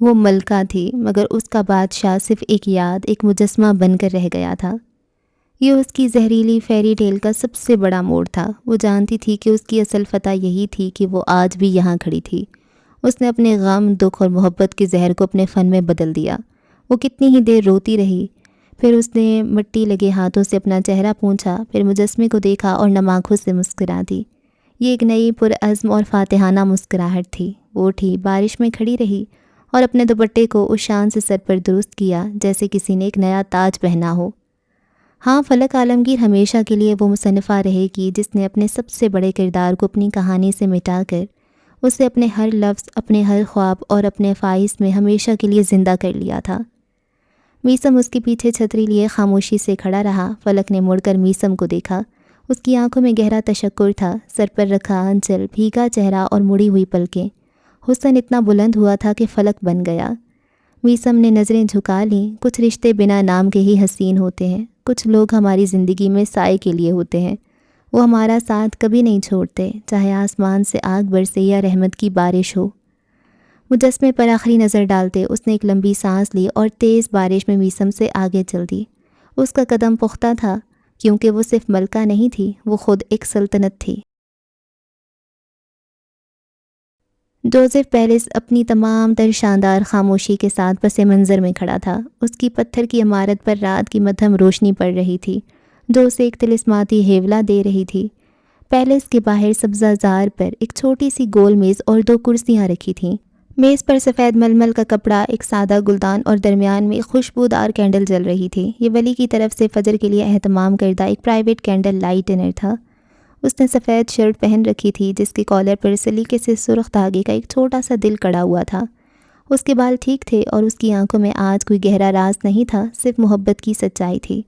وہ ملکہ تھی، مگر اس کا بادشاہ صرف ایک یاد، ایک مجسمہ بن کر رہ گیا تھا۔ یہ اس کی زہریلی فیری ٹیل کا سب سے بڑا موڑ تھا۔ وہ جانتی تھی کہ اس کی اصل فتح یہی تھی کہ وہ آج بھی یہاں کھڑی تھی۔ اس نے اپنے غم، دکھ اور محبت کے زہر کو اپنے فن میں بدل دیا۔ وہ کتنی ہی دیر روتی رہی، پھر اس نے مٹی لگے ہاتھوں سے اپنا چہرہ پونچھا، پھر مجسمے کو دیکھا اور نم آنکھوں سے مسکرا دی۔ یہ ایک نئی پرعزم اور فاتحانہ مسکراہٹ تھی۔ وہ اٹھی، بارش میں کھڑی رہی، اور اپنے دوپٹے کو اس شان سے سر پر درست کیا جیسے کسی نے ایک نیا تاج پہنا ہو۔ ہاں، فلک عالمگیر ہمیشہ کے لیے وہ مصنفہ رہے گی جس نے اپنے سب سے بڑے کردار کو اپنی کہانی سے مٹا کر اسے اپنے ہر لفظ، اپنے ہر خواب اور اپنے فائز میں ہمیشہ کے لیے زندہ کر لیا تھا۔ میسم اس کے پیچھے چھتری لیے خاموشی سے کھڑا رہا۔ فلک نے مڑ کر میسم کو دیکھا۔ اس کی آنکھوں میں گہرا تشکر تھا، سر پر رکھا آنچل، بھیگا چہرہ اور مڑی ہوئی پلکیں۔ حسن اتنا بلند ہوا تھا کہ فلک بن گیا۔ میسم نے نظریں جھکا لیں۔ کچھ رشتے بنا نام کے ہی حسین ہوتے ہیں، کچھ لوگ ہماری زندگی میں سائے کے لیے ہوتے ہیں، وہ ہمارا ساتھ کبھی نہیں چھوڑتے، چاہے آسمان سے آگ برسے یا رحمت کی بارش ہو۔ مجسمے پر آخری نظر ڈالتے اس نے ایک لمبی سانس لی اور تیز بارش میں میسم سے آگے چل دی۔ اس کا قدم پختہ تھا، کیونکہ وہ صرف ملکہ نہیں تھی، وہ خود ایک سلطنت تھی۔ جوزف پیلس اپنی تمام تر شاندار خاموشی کے ساتھ پس منظر میں کھڑا تھا۔ اس کی پتھر کی عمارت پر رات کی مدھم روشنی پڑ رہی تھی، جو اسے ایک طلسماتی ہیولا دے رہی تھی۔ پیلس کے باہر سبزہ زار پر ایک چھوٹی سی گول میز اور 2 کرسیاں رکھی تھیں۔ میز پر سفید ململ کا کپڑا، ایک سادہ گلدان اور درمیان میں ایک خوشبودار کینڈل جل رہی تھی۔ یہ ولی کی طرف سے فجر کے لیے اہتمام کردہ ایک پرائیویٹ کینڈل لائٹ ڈنر تھا۔ اس نے سفید شرٹ پہن رکھی تھی، جس کے کالر پر سلیقے سے سرخ دھاگے کا ایک چھوٹا سا دل کڑا ہوا تھا۔ اس کے بال ٹھیک تھے اور اس کی آنکھوں میں آج کوئی گہرا راز نہیں تھا، صرف محبت کی سچائی تھی۔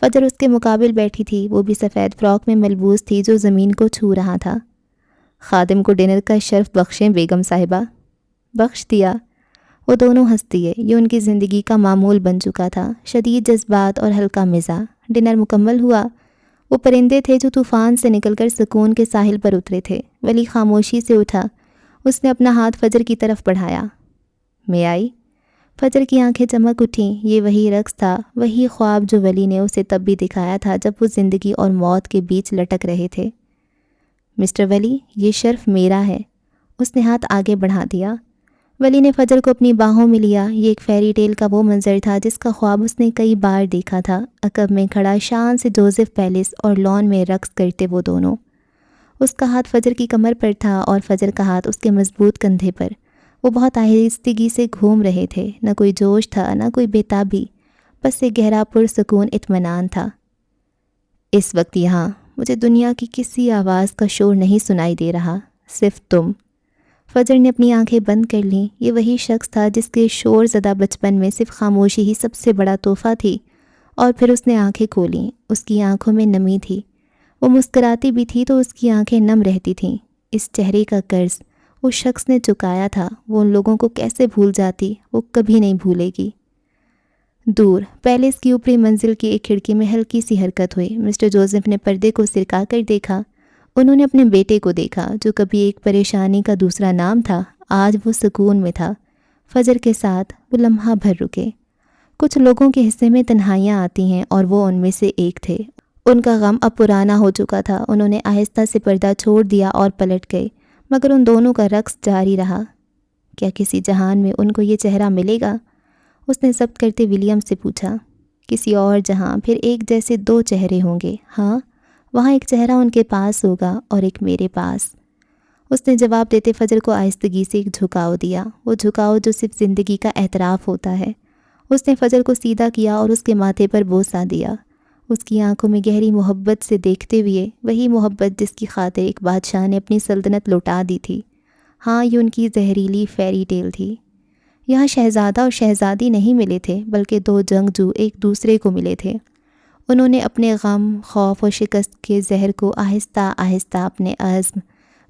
فجر اس کے مقابل بیٹھی تھی، وہ بھی سفید فراک میں ملبوس تھی جو زمین کو چھو رہا تھا۔ خادم کو ڈنر کا شرف بخشیں بیگم صاحبہ۔ بخش دیا۔ وہ دونوں ہنس دیے۔ یہ ان کی زندگی کا معمول بن چکا تھا، شدید جذبات اور ہلکا مزاح۔ ڈنر مکمل ہوا۔ وہ پرندے تھے جو طوفان سے نکل کر سکون کے ساحل پر اترے تھے۔ ولی خاموشی سے اٹھا۔ اس نے اپنا ہاتھ فجر کی طرف بڑھایا۔ میں آئی؟ فجر کی آنکھیں چمک اٹھیں۔ یہ وہی رقص تھا، وہی خواب جو ولی نے اسے تب بھی دکھایا تھا جب وہ زندگی اور موت کے بیچ لٹک رہے تھے۔ مسٹر ولی، یہ شرف میرا ہے۔ اس نے ہاتھ آگے بڑھا دیا۔ ولی نے فجر کو اپنی باہوں میں لیا۔ یہ ایک فیری ٹیل کا وہ منظر تھا جس کا خواب اس نے کئی بار دیکھا تھا۔ عقب میں کھڑا شان سے جوزف پیلس اور لان میں رقص کرتے وہ دونوں۔ اس کا ہاتھ فجر کی کمر پر تھا اور فجر کا ہاتھ اس کے مضبوط کندھے پر۔ وہ بہت آہستگی سے گھوم رہے تھے، نہ کوئی جوش تھا، نہ کوئی بےتابی، بس ایک گہرا پرسکون اطمینان تھا۔ اس وقت یہاں مجھے دنیا کی کسی آواز کا شور نہیں سنائی دے رہا، صرف تم۔ فجر نے اپنی آنکھیں بند کر لیں۔ یہ وہی شخص تھا جس کے شور زدہ بچپن میں صرف خاموشی ہی سب سے بڑا تحفہ تھی۔ اور پھر اس نے آنکھیں کھولیں۔ اس کی آنکھوں میں نمی تھی۔ وہ مسکراتی بھی تھی تو اس کی آنکھیں نم رہتی تھیں۔ اس چہرے کا قرض اس شخص نے چکایا تھا، وہ ان لوگوں کو کیسے بھول جاتی، وہ کبھی نہیں بھولے گی۔ دور پیلس کی اوپری منزل کی ایک کھڑکی میں ہلکی سی حرکت ہوئی۔ مسٹر جوزف نے پردے کو سرکا کر دیکھا۔ انہوں نے اپنے بیٹے کو دیکھا، جو کبھی ایک پریشانی کا دوسرا نام تھا، آج وہ سکون میں تھا۔ فجر کے ساتھ وہ لمحہ بھر رکے۔ کچھ لوگوں کے حصے میں تنہائیاں آتی ہیں اور وہ ان میں سے ایک تھے۔ ان کا غم اب پرانا ہو چکا تھا۔ انہوں نے آہستہ سے پردہ چھوڑ دیا اور پلٹ گئے، مگر ان دونوں کا رقص جاری رہا۔ کیا کسی جہان میں ان کو یہ چہرہ ملے گا؟ اس نے ضبط کرتے ولیم سے پوچھا۔ کسی اور جہاں پھر ایک جیسے 2 چہرے ہوں گے، ہاں، وہاں ایک چہرہ ان کے پاس ہوگا اور ایک میرے پاس۔ اس نے جواب دیتے فجر کو آہستگی سے ایک جھکاؤ دیا، وہ جھکاؤ جو صرف زندگی کا اعتراف ہوتا ہے۔ اس نے فجر کو سیدھا کیا اور اس کے ماتھے پر بوسہ دیا، اس کی آنکھوں میں گہری محبت سے دیکھتے ہوئے، وہی محبت جس کی خاطر ایک بادشاہ نے اپنی سلطنت لوٹا دی تھی۔ ہاں، یہ ان کی زہریلی فیری ٹیل تھی۔ یہاں شہزادہ اور شہزادی نہیں ملے تھے، بلکہ 2 جنگجو ایک دوسرے کو ملے تھے۔ انہوں نے اپنے غم، خوف اور شکست کے زہر کو آہستہ آہستہ اپنے عزم،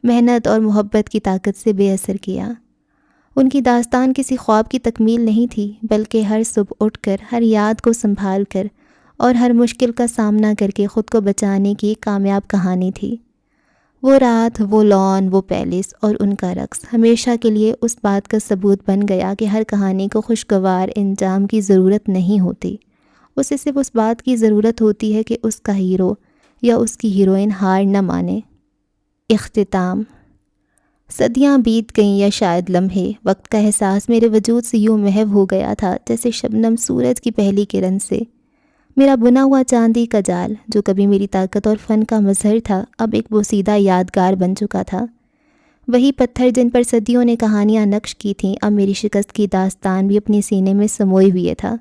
محنت اور محبت کی طاقت سے بے اثر کیا۔ ان کی داستان کسی خواب کی تکمیل نہیں تھی، بلکہ ہر صبح اٹھ کر، ہر یاد کو سنبھال کر اور ہر مشکل کا سامنا کر کے خود کو بچانے کی ایک کامیاب کہانی تھی۔ وہ رات، وہ لان، وہ پیلس اور ان کا رقص ہمیشہ کے لیے اس بات کا ثبوت بن گیا کہ ہر کہانی کو خوشگوار انجام کی ضرورت نہیں ہوتی، اسے صرف اس بات کی ضرورت ہوتی ہے کہ اس کا ہیرو یا اس کی ہیروئن ہار نہ مانے۔ اختتام۔ صدیاں بیت گئیں یا شاید لمحے، وقت کا احساس میرے وجود سے یوں محو ہو گیا تھا جیسے شبنم سورج کی پہلی کرن سے۔ میرا بنا ہوا چاندی کا جال، جو کبھی میری طاقت اور فن کا مظہر تھا، اب ایک بوسیدہ یادگار بن چکا تھا۔ وہی پتھر جن پر صدیوں نے کہانیاں نقش کی تھیں، اب میری شکست کی داستان بھی اپنے سینے میں سموئے ہوئے تھا۔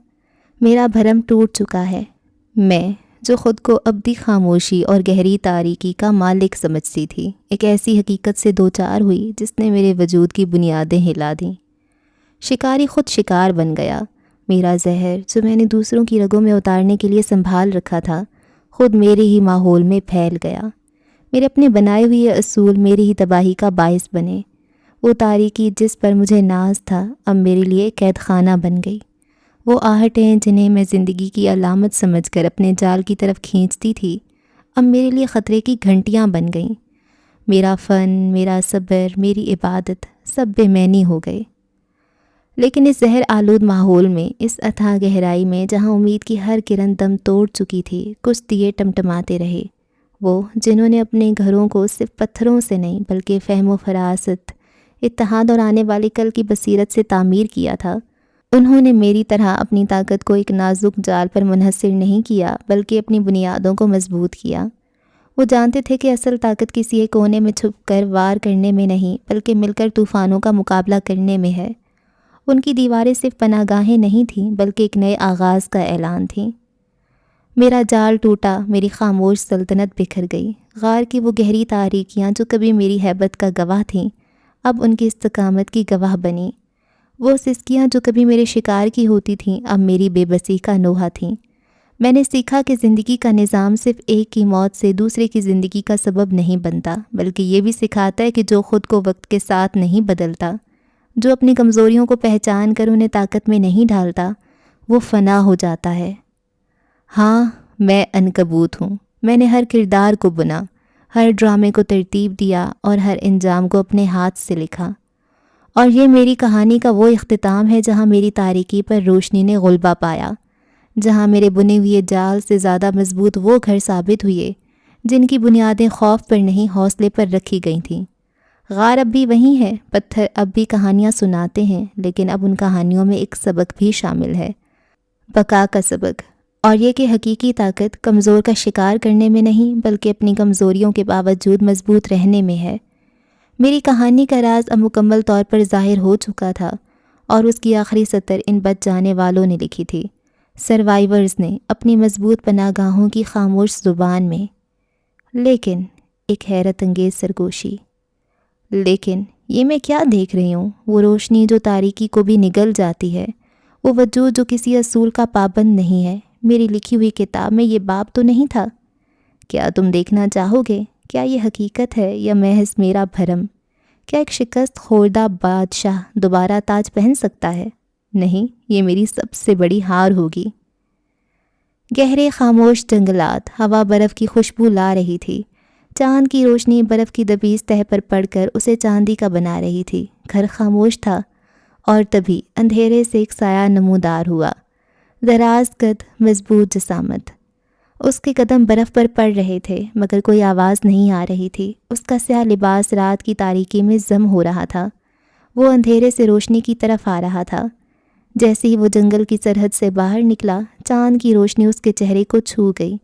میرا بھرم ٹوٹ چکا ہے۔ میں، جو خود کو ابدی خاموشی اور گہری تاریکی کا مالک سمجھتی تھی، ایک ایسی حقیقت سے دوچار ہوئی جس نے میرے وجود کی بنیادیں ہلا دیں۔ شکاری خود شکار بن گیا۔ میرا زہر جو میں نے دوسروں کی رگوں میں اتارنے کے لیے سنبھال رکھا تھا خود میرے ہی ماحول میں پھیل گیا۔ میرے اپنے بنائے ہوئے اصول میری ہی تباہی کا باعث بنے۔ وہ تاریکی جس پر مجھے ناز تھا اب میرے لیے قید خانہ بن گئی۔ وہ آہٹیں جنہیں میں زندگی کی علامت سمجھ کر اپنے جال کی طرف کھینچتی تھی اب میرے لیے خطرے کی گھنٹیاں بن گئیں۔ میرا فن، میرا صبر، میری عبادت سب بے معنی ہو گئے۔ لیکن اس زہر آلود ماحول میں، اس اتھاہ گہرائی میں جہاں امید کی ہر کرن دم توڑ چکی تھی، کچھ دیے ٹمٹماتے رہے۔ وہ جنہوں نے اپنے گھروں کو صرف پتھروں سے نہیں بلکہ فہم و فراست، اتحاد اور آنے والے کل کی بصیرت سے تعمیر کیا تھا، انہوں نے میری طرح اپنی طاقت کو ایک نازک جال پر منحصر نہیں کیا بلکہ اپنی بنیادوں کو مضبوط کیا۔ وہ جانتے تھے کہ اصل طاقت کسی ایک کونے میں چھپ کر وار کرنے میں نہیں بلکہ مل کر طوفانوں کا مقابلہ کرنے میں ہے۔ ان کی دیواریں صرف پناہ گاہیں نہیں تھیں بلکہ ایک نئے آغاز کا اعلان تھیں۔ میرا جال ٹوٹا، میری خاموش سلطنت بکھر گئی۔ غار کی وہ گہری تاریکیاں جو کبھی میری ہیبت کا گواہ تھیں اب ان کی استقامت کی گواہ بنی۔ وہ سسکیاں جو کبھی میرے شکار کی ہوتی تھیں اب میری بے بسی کا نوحہ تھیں۔ میں نے سیکھا کہ زندگی کا نظام صرف ایک کی موت سے دوسرے کی زندگی کا سبب نہیں بنتا بلکہ یہ بھی سکھاتا ہے کہ جو خود کو وقت کے ساتھ نہیں بدلتا، جو اپنی کمزوریوں کو پہچان کر انہیں طاقت میں نہیں ڈھالتا، وہ فنا ہو جاتا ہے۔ ہاں، میں عنکبوت ہوں۔ میں نے ہر کردار کو بنا، ہر ڈرامے کو ترتیب دیا اور ہر انجام کو اپنے ہاتھ سے لکھا۔ اور یہ میری کہانی کا وہ اختتام ہے جہاں میری تاریکی پر روشنی نے غلبہ پایا، جہاں میرے بنے ہوئے جال سے زیادہ مضبوط وہ گھر ثابت ہوئے جن کی بنیادیں خوف پر نہیں حوصلے پر رکھی گئی تھیں۔ غار اب بھی وہی ہے، پتھر اب بھی کہانیاں سناتے ہیں، لیکن اب ان کہانیوں میں ایک سبق بھی شامل ہے، بقا کا سبق، اور یہ کہ حقیقی طاقت کمزور کا شکار کرنے میں نہیں بلکہ اپنی کمزوریوں کے باوجود مضبوط رہنے میں ہے۔ میری کہانی کا راز اب مکمل طور پر ظاہر ہو چکا تھا اور اس کی آخری سطر ان بچ جانے والوں نے لکھی تھی، سروائیورز نے اپنی مضبوط پناہ گاہوں کی خاموش زبان میں۔ لیکن ایک حیرت انگیز سرگوشی، لیکن یہ میں کیا دیکھ رہی ہوں؟ وہ روشنی جو تاریکی کو بھی نگل جاتی ہے، وہ وجود جو کسی اصول کا پابند نہیں ہے۔ میری لکھی ہوئی کتاب میں یہ باب تو نہیں تھا؟ کیا تم دیکھنا چاہو گے؟ کیا یہ حقیقت ہے یا محض میرا بھرم؟ کیا ایک شکست خوردہ بادشاہ دوبارہ تاج پہن سکتا ہے؟ نہیں، یہ میری سب سے بڑی ہار ہوگی۔ گہرے خاموش جنگلات، ہوا برف کی خوشبو لا رہی تھی، چاند کی روشنی برف کی دبیز تہ پر پڑ کر اسے چاندی کا بنا رہی تھی۔ گھر خاموش تھا اور تبھی اندھیرے سے ایک سایہ نمودار ہوا، دراز قد، مضبوط جسامت۔ اس کے قدم برف پر پڑ رہے تھے مگر کوئی آواز نہیں آ رہی تھی۔ اس کا سیاہ لباس رات کی تاریکی میں ضم ہو رہا تھا، وہ اندھیرے سے روشنی کی طرف آ رہا تھا۔ جیسے ہی وہ جنگل کی سرحد سے باہر نکلا، چاند کی روشنی اس کے چہرے کو چھو گئی۔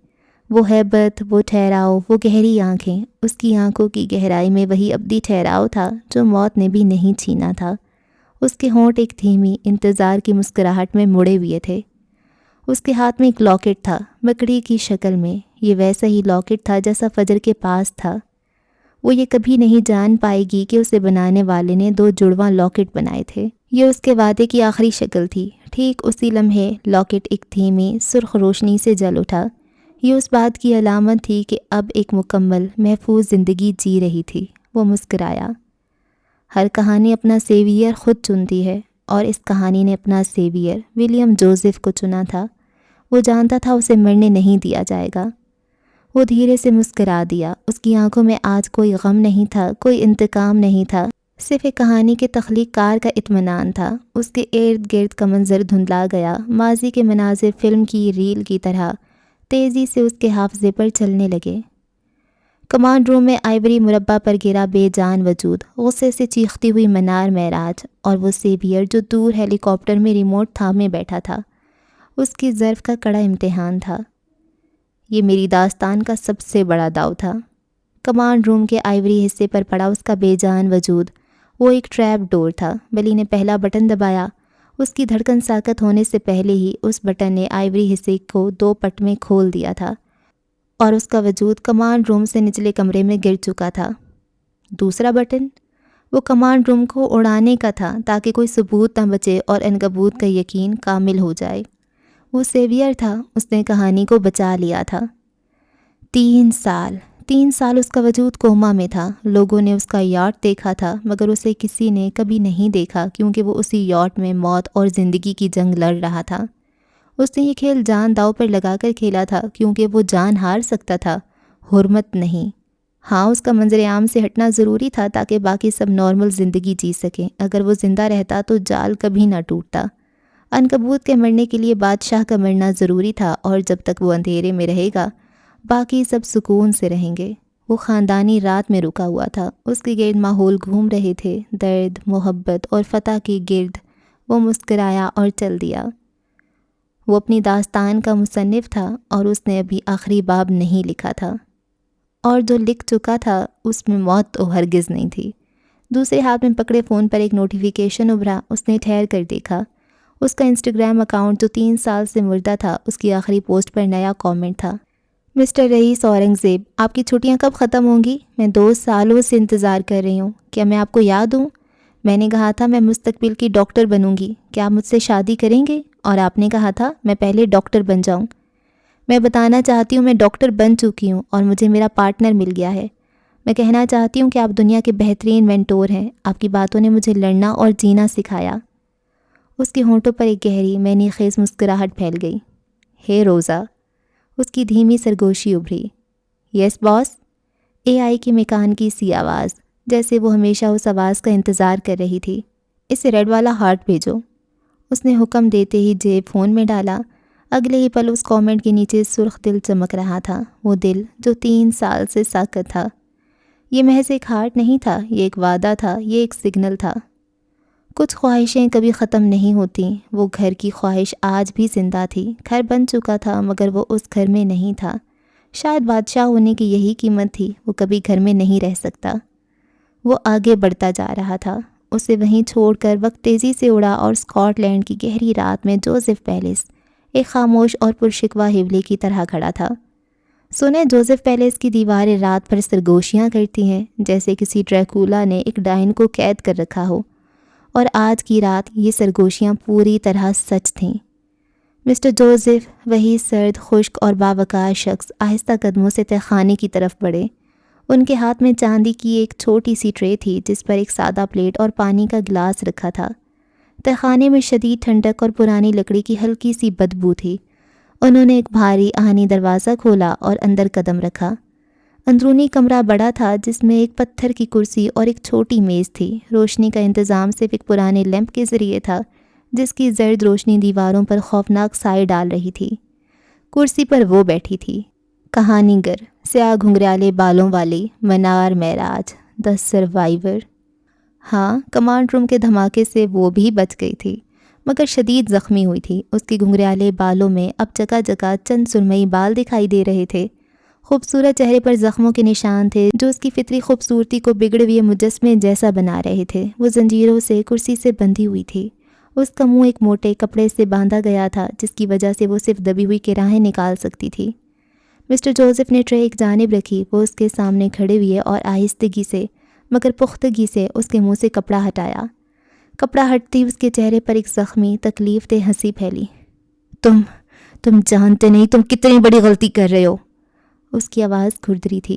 وہ ہیبت، وہ ٹھہراؤ، وہ گہری آنکھیں، اس کی آنکھوں کی گہرائی میں وہی ابدی ٹھہراؤ تھا جو موت نے بھی نہیں چھینا تھا۔ اس کے ہونٹ ایک دھیمی انتظار کی مسکراہٹ میں مڑے ہوئے تھے۔ اس کے ہاتھ میں ایک لاکٹ تھا، مکڑی کی شکل میں۔ یہ ویسا ہی لاکٹ تھا جیسا فجر کے پاس تھا۔ وہ یہ کبھی نہیں جان پائے گی کہ اسے بنانے والے نے دو جڑواں لاکٹ بنائے تھے۔ یہ اس کے وعدے کی آخری شکل تھی۔ ٹھیک اسی لمحے لاکٹ ایک دھیمی سرخ روشنی سے جل اٹھا۔ یہ اس بات کی علامت تھی کہ اب ایک مکمل محفوظ زندگی جی رہی تھی۔ وہ مسکرایا۔ ہر کہانی اپنا سیویئر خود چنتی ہے، اور اس کہانی نے اپنا سیویئر ولیم جوزف کو چنا تھا۔ وہ جانتا تھا اسے مرنے نہیں دیا جائے گا۔ وہ دھیرے سے مسکرا دیا۔ اس کی آنکھوں میں آج کوئی غم نہیں تھا، کوئی انتقام نہیں تھا، صرف ایک کہانی کے تخلیق کار کا اطمینان تھا۔ اس کے ارد گرد کا منظر دھندلا گیا، ماضی کے مناظر فلم کی ریل کی طرح تیزی سے اس کے حافظے پر چلنے لگے۔ کمانڈ روم میں آئیوری مربع پر گرا بے جان وجود، غصے سے چیختی ہوئی منار معراج، اور وہ سیویئر جو دور ہیلی کاپٹر میں ریموٹ تھامے بیٹھا تھا۔ اس کی ظرف کا کڑا امتحان تھا۔ یہ میری داستان کا سب سے بڑا داؤ تھا۔ کمانڈ روم کے آئیوری حصے پر پڑا اس کا بے جان وجود، وہ ایک ٹریپ ڈور تھا۔ بلی نے پہلا بٹن دبایا۔ اس کی دھڑکن ساکت ہونے سے پہلے ہی اس بٹن نے آئیوری حصے کو دو پٹ میں کھول دیا تھا، اور اس کا وجود کمانڈ روم سے نچلے کمرے میں گر چکا تھا۔ دوسرا بٹن، وہ کمانڈ روم کو اڑانے کا تھا تاکہ کوئی ثبوت نہ بچے اور عنکبوت کا یقین کامل ہو جائے۔ وہ سیویئر تھا، اس نے کہانی کو بچا لیا تھا۔ 3 سال اس کا وجود کوما میں تھا۔ لوگوں نے اس کا یاٹ دیکھا تھا مگر اسے کسی نے کبھی نہیں دیکھا کیونکہ وہ اسی یاٹ میں موت اور زندگی کی جنگ لڑ رہا تھا۔ اس نے یہ کھیل جان داؤ پر لگا کر کھیلا تھا کیونکہ وہ جان ہار سکتا تھا، حرمت نہیں۔ ہاں، اس کا منظر عام سے ہٹنا ضروری تھا تاکہ باقی سب نارمل زندگی جی سکیں۔ اگر وہ زندہ رہتا تو جال کبھی نہ ٹوٹتا۔ عنکبوت کے مرنے کے لیے بادشاہ کا مرنا ضروری تھا، اور جب تک وہ اندھیرے میں رہے گا باقی سب سکون سے رہیں گے۔ وہ خاندانی رات میں رکا ہوا تھا، اس کے گرد ماحول گھوم رہے تھے، درد، محبت اور فتح کے گرد۔ وہ مسکرایا اور چل دیا۔ وہ اپنی داستان کا مصنف تھا اور اس نے ابھی آخری باب نہیں لکھا تھا، اور جو لکھ چکا تھا اس میں موت تو ہرگز نہیں تھی۔ دوسرے ہاتھ میں پکڑے فون پر ایک نوٹیفیکیشن ابھرا۔ اس نے ٹھہر کر دیکھا۔ اس کا انسٹاگرام اکاؤنٹ جو 3 سال سے مردہ تھا، اس کی آخری پوسٹ پر نیا کامنٹ تھا۔ مسٹر رئیس اورنگزیب، آپ کی چھٹیاں کب ختم ہوں گی؟ میں 2 سالوں سے انتظار کر رہی ہوں۔ کیا میں آپ کو یاد ہوں؟ میں نے کہا تھا میں مستقبل کی ڈاکٹر بنوں گی، کیا آپ مجھ سے شادی کریں گے؟ اور آپ نے کہا تھا میں پہلے ڈاکٹر بن جاؤں۔ میں بتانا چاہتی ہوں میں ڈاکٹر بن چکی ہوں اور مجھے میرا پارٹنر مل گیا ہے۔ میں کہنا چاہتی ہوں کہ آپ دنیا کے بہترین مینٹور ہیں۔ آپ کی باتوں نے مجھے لڑنا اور جینا سکھایا۔ اس کے ہونٹوں پر ایک گہری معنی خیز مسکراہٹ پھیل گئی۔ ہے روزا، اس کی دھیمی سرگوشی ابھری۔ یس باس، اے آئی کی میکان کی سی آواز، جیسے وہ ہمیشہ اس آواز کا انتظار کر رہی تھی۔ اسے ریڈ والا ہارٹ بھیجو۔ اس نے حکم دیتے ہی جیب فون میں ڈالا۔ اگلے ہی پل اس کامنٹ کے نیچے سرخ دل چمک رہا تھا، وہ دل جو 3 سال سے ساکت تھا۔ یہ محض ایک ہارٹ نہیں تھا، یہ ایک وعدہ تھا، یہ ایک سگنل تھا۔ کچھ خواہشیں کبھی ختم نہیں ہوتیں۔ وہ گھر کی خواہش آج بھی زندہ تھی۔ گھر بن چکا تھا مگر وہ اس گھر میں نہیں تھا۔ شاید بادشاہ ہونے کی یہی قیمت تھی، وہ کبھی گھر میں نہیں رہ سکتا۔ وہ آگے بڑھتا جا رہا تھا۔ اسے وہیں چھوڑ کر وقت تیزی سے اڑا اور اسکاٹ لینڈ کی گہری رات میں جوزف پیلیس ایک خاموش اور پرشکوہ حولے کی طرح کھڑا تھا۔ سنیں، جوزف پیلیس کی دیواریں رات پر سرگوشیاں کرتی ہیں جیسے کسی ڈریکولا نے ایک ڈائن کو قید کر رکھا ہو، اور آج کی رات یہ سرگوشیاں پوری طرح سچ تھیں۔ مسٹر جوزف، وہی سرد، خشک اور باوقار شخص، آہستہ قدموں سے تہخانے کی طرف بڑھے۔ ان کے ہاتھ میں چاندی کی ایک چھوٹی سی ٹرے تھی جس پر ایک سادہ پلیٹ اور پانی کا گلاس رکھا تھا۔ تہخانے میں شدید ٹھنڈک اور پرانی لکڑی کی ہلکی سی بدبو تھی۔ انہوں نے ایک بھاری آہنی دروازہ کھولا اور اندر قدم رکھا۔ اندرونی کمرہ بڑا تھا جس میں ایک پتھر کی کرسی اور ایک چھوٹی میز تھی۔ روشنی کا انتظام صرف ایک پرانے لیمپ کے ذریعے تھا جس کی زرد روشنی دیواروں پر خوفناک سائے ڈال رہی تھی۔ کرسی پر وہ بیٹھی تھی، کہانی گر، سیاہ گھنگریالے بالوں والی منار معراج، دی سروائیور۔ ہاں، کمانڈ روم کے دھماکے سے وہ بھی بچ گئی تھی مگر شدید زخمی ہوئی تھی۔ اس کے گھنگریالے بالوں میں اب جگہ جگہ چند سرمئی بال دکھائی دے رہے تھے۔ خوبصورت چہرے پر زخموں کے نشان تھے جو اس کی فطری خوبصورتی کو بگڑے ہوئے مجسمے جیسا بنا رہے تھے۔ وہ زنجیروں سے کرسی سے بندھی ہوئی تھی۔ اس کا منہ ایک موٹے کپڑے سے باندھا گیا تھا جس کی وجہ سے وہ صرف دبی ہوئی کرائیں نکال سکتی تھی۔ مسٹر جوزف نے ٹرے ایک جانب رکھی۔ وہ اس کے سامنے کھڑے ہوئے اور آہستگی سے مگر پختگی سے اس کے منہ سے کپڑا ہٹایا۔ کپڑا ہٹتی اس کے چہرے پر ایک زخمی، تکلیف دہ ہنسی پھیلی۔ تم جانتے نہیں تم کتنی بڑی غلطی کر رہے ہو۔ اس کی آواز کھردری تھی۔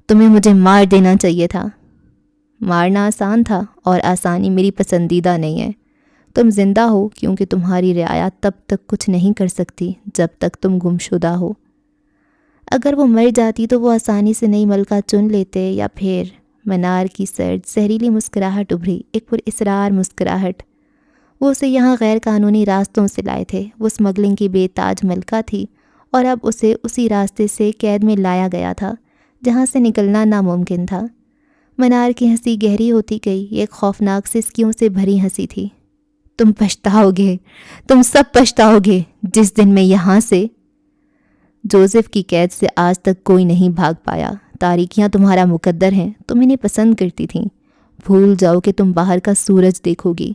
تمہیں مجھے مار دینا چاہیے تھا۔ مارنا آسان تھا اور آسانی میری پسندیدہ نہیں ہے۔ تم زندہ ہو کیونکہ تمہاری رعایا تب تک کچھ نہیں کر سکتی جب تک تم گمشدہ ہو۔ اگر وہ مر جاتی تو وہ آسانی سے نئی ملکہ چن لیتے، یا پھر منار کی سرد زہریلی مسکراہٹ ابھری، ایک پراسرار مسکراہٹ۔ وہ اسے یہاں غیر قانونی راستوں سے لائے تھے۔ وہ اسمگلنگ کی بے تاج ملکہ تھی اور اب اسے اسی راستے سے قید میں لایا گیا تھا جہاں سے نکلنا ناممکن تھا۔ منار کی ہنسی گہری ہوتی گئی، یہ ایک خوفناک سسکیوں سے بھری ہنسی تھی۔ تم پچھتاؤ گے، تم سب پچھتاؤ گے جس دن میں یہاں سے۔ جوزف کی قید سے آج تک کوئی نہیں بھاگ پایا۔ تاریکیاں تمہارا مقدر ہیں، تم انہیں پسند کرتی تھیں۔ بھول جاؤ کہ تم باہر کا سورج دیکھو گی۔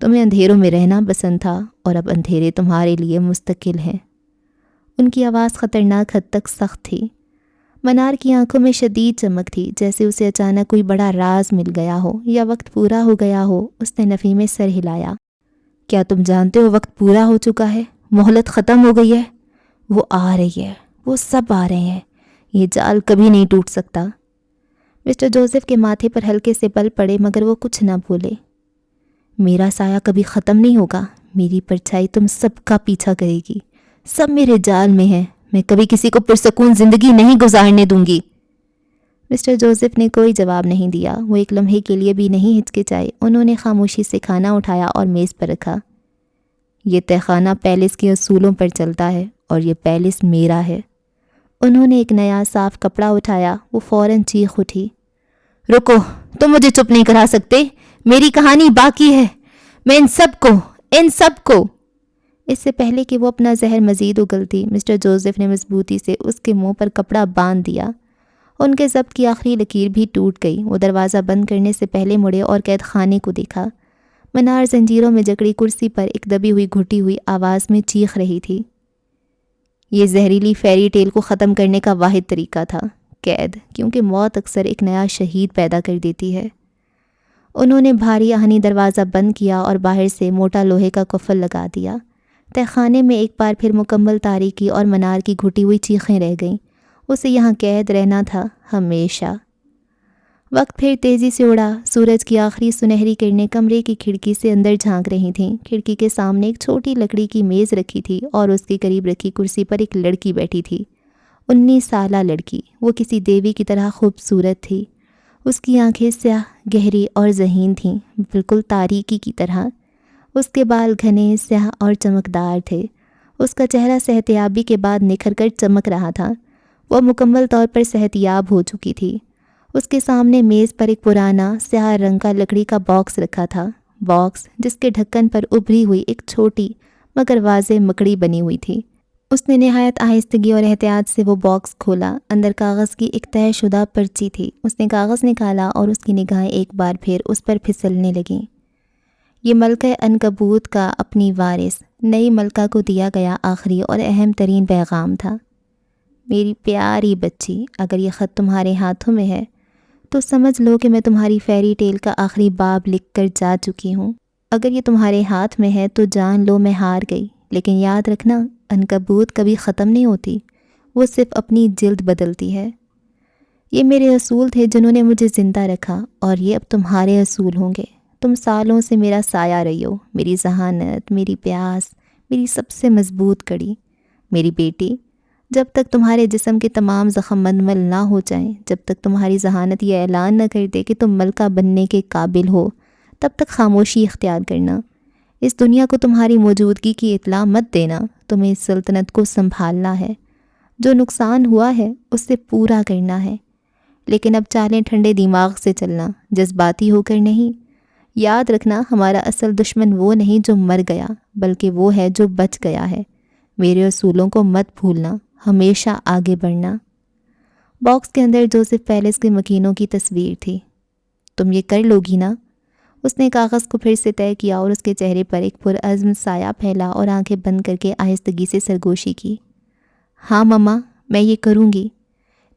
تمہیں اندھیروں میں رہنا پسند تھا اور اب اندھیرے تمہارے لیے مستقل ہیں۔ ان کی آواز خطرناک حد تک سخت تھی منار کی آنکھوں میں شدید چمک تھی، جیسے اسے اچانک کوئی بڑا راز مل گیا ہو یا وقت پورا ہو گیا ہو۔ اس نے نفی میں سر ہلایا۔ کیا تم جانتے ہو وقت پورا ہو چکا ہے؟ مہلت ختم ہو گئی ہے۔ وہ آ رہی ہے، وہ سب آ رہے ہیں، یہ جال کبھی نہیں ٹوٹ سکتا۔ مسٹر جوزف کے ماتھے پر ہلکے سے بل پڑے مگر وہ کچھ نہ بولے۔ میرا سایہ کبھی ختم نہیں ہوگا، میری پرچھائی تم سب کا پیچھا کرے گی، سب میرے جال میں ہیں، میں کبھی کسی کو پرسکون زندگی نہیں گزارنے دوں گی۔ مسٹر جوزف نے کوئی جواب نہیں دیا، وہ ایک لمحے کے لیے بھی نہیں ہچکچائے۔ انہوں نے خاموشی سے کھانا اٹھایا اور میز پر رکھا۔ یہ تہخانہ پیلس کے اصولوں پر چلتا ہے اور یہ پیلس میرا ہے۔ انہوں نے ایک نیا صاف کپڑا اٹھایا، وہ فوراً چیخ اٹھی۔ رکو، تم مجھے چپ نہیں کرا سکتے، میری کہانی باقی ہے، میں ان سب کو۔ اس سے پہلے کہ وہ اپنا زہر مزید اگلتی، مسٹر جوزف نے مضبوطی سے اس کے منہ پر کپڑا باندھ دیا۔ ان کے ضبط کی آخری لکیر بھی ٹوٹ گئی۔ وہ دروازہ بند کرنے سے پہلے مڑے اور قید خانے کو دیکھا۔ منار زنجیروں میں جکڑی کرسی پر ایک دبی ہوئی گھٹی ہوئی آواز میں چیخ رہی تھی۔ یہ زہریلی فیری ٹیل کو ختم کرنے کا واحد طریقہ تھا، قید، کیونکہ موت اکثر ایک نیا شہید پیدا کر دیتی ہے۔ انہوں نے بھاری آہنی دروازہ بند کیا اور باہر سے موٹا لوہے کا قفل لگا دیا۔ تہخانے میں ایک بار پھر مکمل تاریکی اور منار کی گھٹی ہوئی چیخیں رہ گئیں۔ اسے یہاں قید رہنا تھا ہمیشہ۔ وقت پھر تیزی سے اڑا۔ سورج کی آخری سنہری کرنیں کمرے کی کھڑکی سے اندر جھانک رہی تھیں۔ کھڑکی کے سامنے ایک چھوٹی لکڑی کی میز رکھی تھی اور اس کے قریب رکھی کرسی پر ایک لڑکی بیٹھی تھی، 19 سالہ لڑکی۔ وہ کسی دیوی کی طرح خوبصورت تھی۔ اس کی آنکھیں سیاہ، گہری اور ذہین تھیں، بالکل تاریکی کی طرح۔ اس کے بال گھنے، سیاہ اور چمکدار تھے۔ اس کا چہرہ صحتیابی کے بعد نکھر کر چمک رہا تھا۔ وہ مکمل طور پر صحت یاب ہو چکی تھی۔ اس کے سامنے میز پر ایک پرانا سیاہ رنگ کا لکڑی کا باکس رکھا تھا، باکس جس کے ڈھکن پر ابھری ہوئی ایک چھوٹی مگر واضح مکڑی بنی ہوئی تھی۔ اس نے نہایت آہستگی اور احتیاط سے وہ باکس کھولا۔ اندر کاغذ کی ایک طے شدہ پرچی تھی۔ اس نے کاغذ نکالا اور اس کی نگاہیں ایک بار پھر اس پر پھسلنے لگیں۔ یہ ملکہ عنکبوت کا اپنی وارث نئی ملکہ کو دیا گیا آخری اور اہم ترین پیغام تھا۔ میری پیاری بچی، اگر یہ خط تمہارے ہاتھوں میں ہے تو سمجھ لو کہ میں تمہاری فیری ٹیل کا آخری باب لکھ کر جا چکی ہوں۔ اگر یہ تمہارے ہاتھ میں ہے تو جان لو میں ہار گئی، لیکن یاد رکھنا، عنکبوت کبھی ختم نہیں ہوتی، وہ صرف اپنی جلد بدلتی ہے۔ یہ میرے اصول تھے جنہوں نے مجھے زندہ رکھا، اور یہ اب تمہارے اصول ہوں گے۔ تم سالوں سے میرا سایہ رہی ہو، میری ذہانت، میری پیاس، میری سب سے مضبوط کڑی۔ میری بیٹی، جب تک تمہارے جسم کے تمام زخم مندمل نہ ہو جائیں، جب تک تمہاری ذہانت یہ اعلان نہ کر دے کہ تم ملکہ بننے کے قابل ہو، تب تک خاموشی اختیار کرنا۔ اس دنیا کو تمہاری موجودگی کی اطلاع مت دینا۔ تمہیں اس سلطنت کو سنبھالنا ہے، جو نقصان ہوا ہے اس سے پورا کرنا ہے، لیکن اب چالیں ٹھنڈے دماغ سے چلنا، جذباتی ہو کر نہیں۔ یاد رکھنا، ہمارا اصل دشمن وہ نہیں جو مر گیا، بلکہ وہ ہے جو بچ گیا ہے۔ میرے اصولوں کو مت بھولنا، ہمیشہ آگے بڑھنا۔ باکس کے اندر جوزف پیلس کے مکینوں کی تصویر تھی۔ تم یہ کر لو گی نا؟ اس نے کاغذ کو پھر سے طے کیا اور اس کے چہرے پر ایک پرعزم سایہ پھیلا اور آنکھیں بند کر کے آہستگی سے سرگوشی کی۔ ہاں مما، میں یہ کروں گی،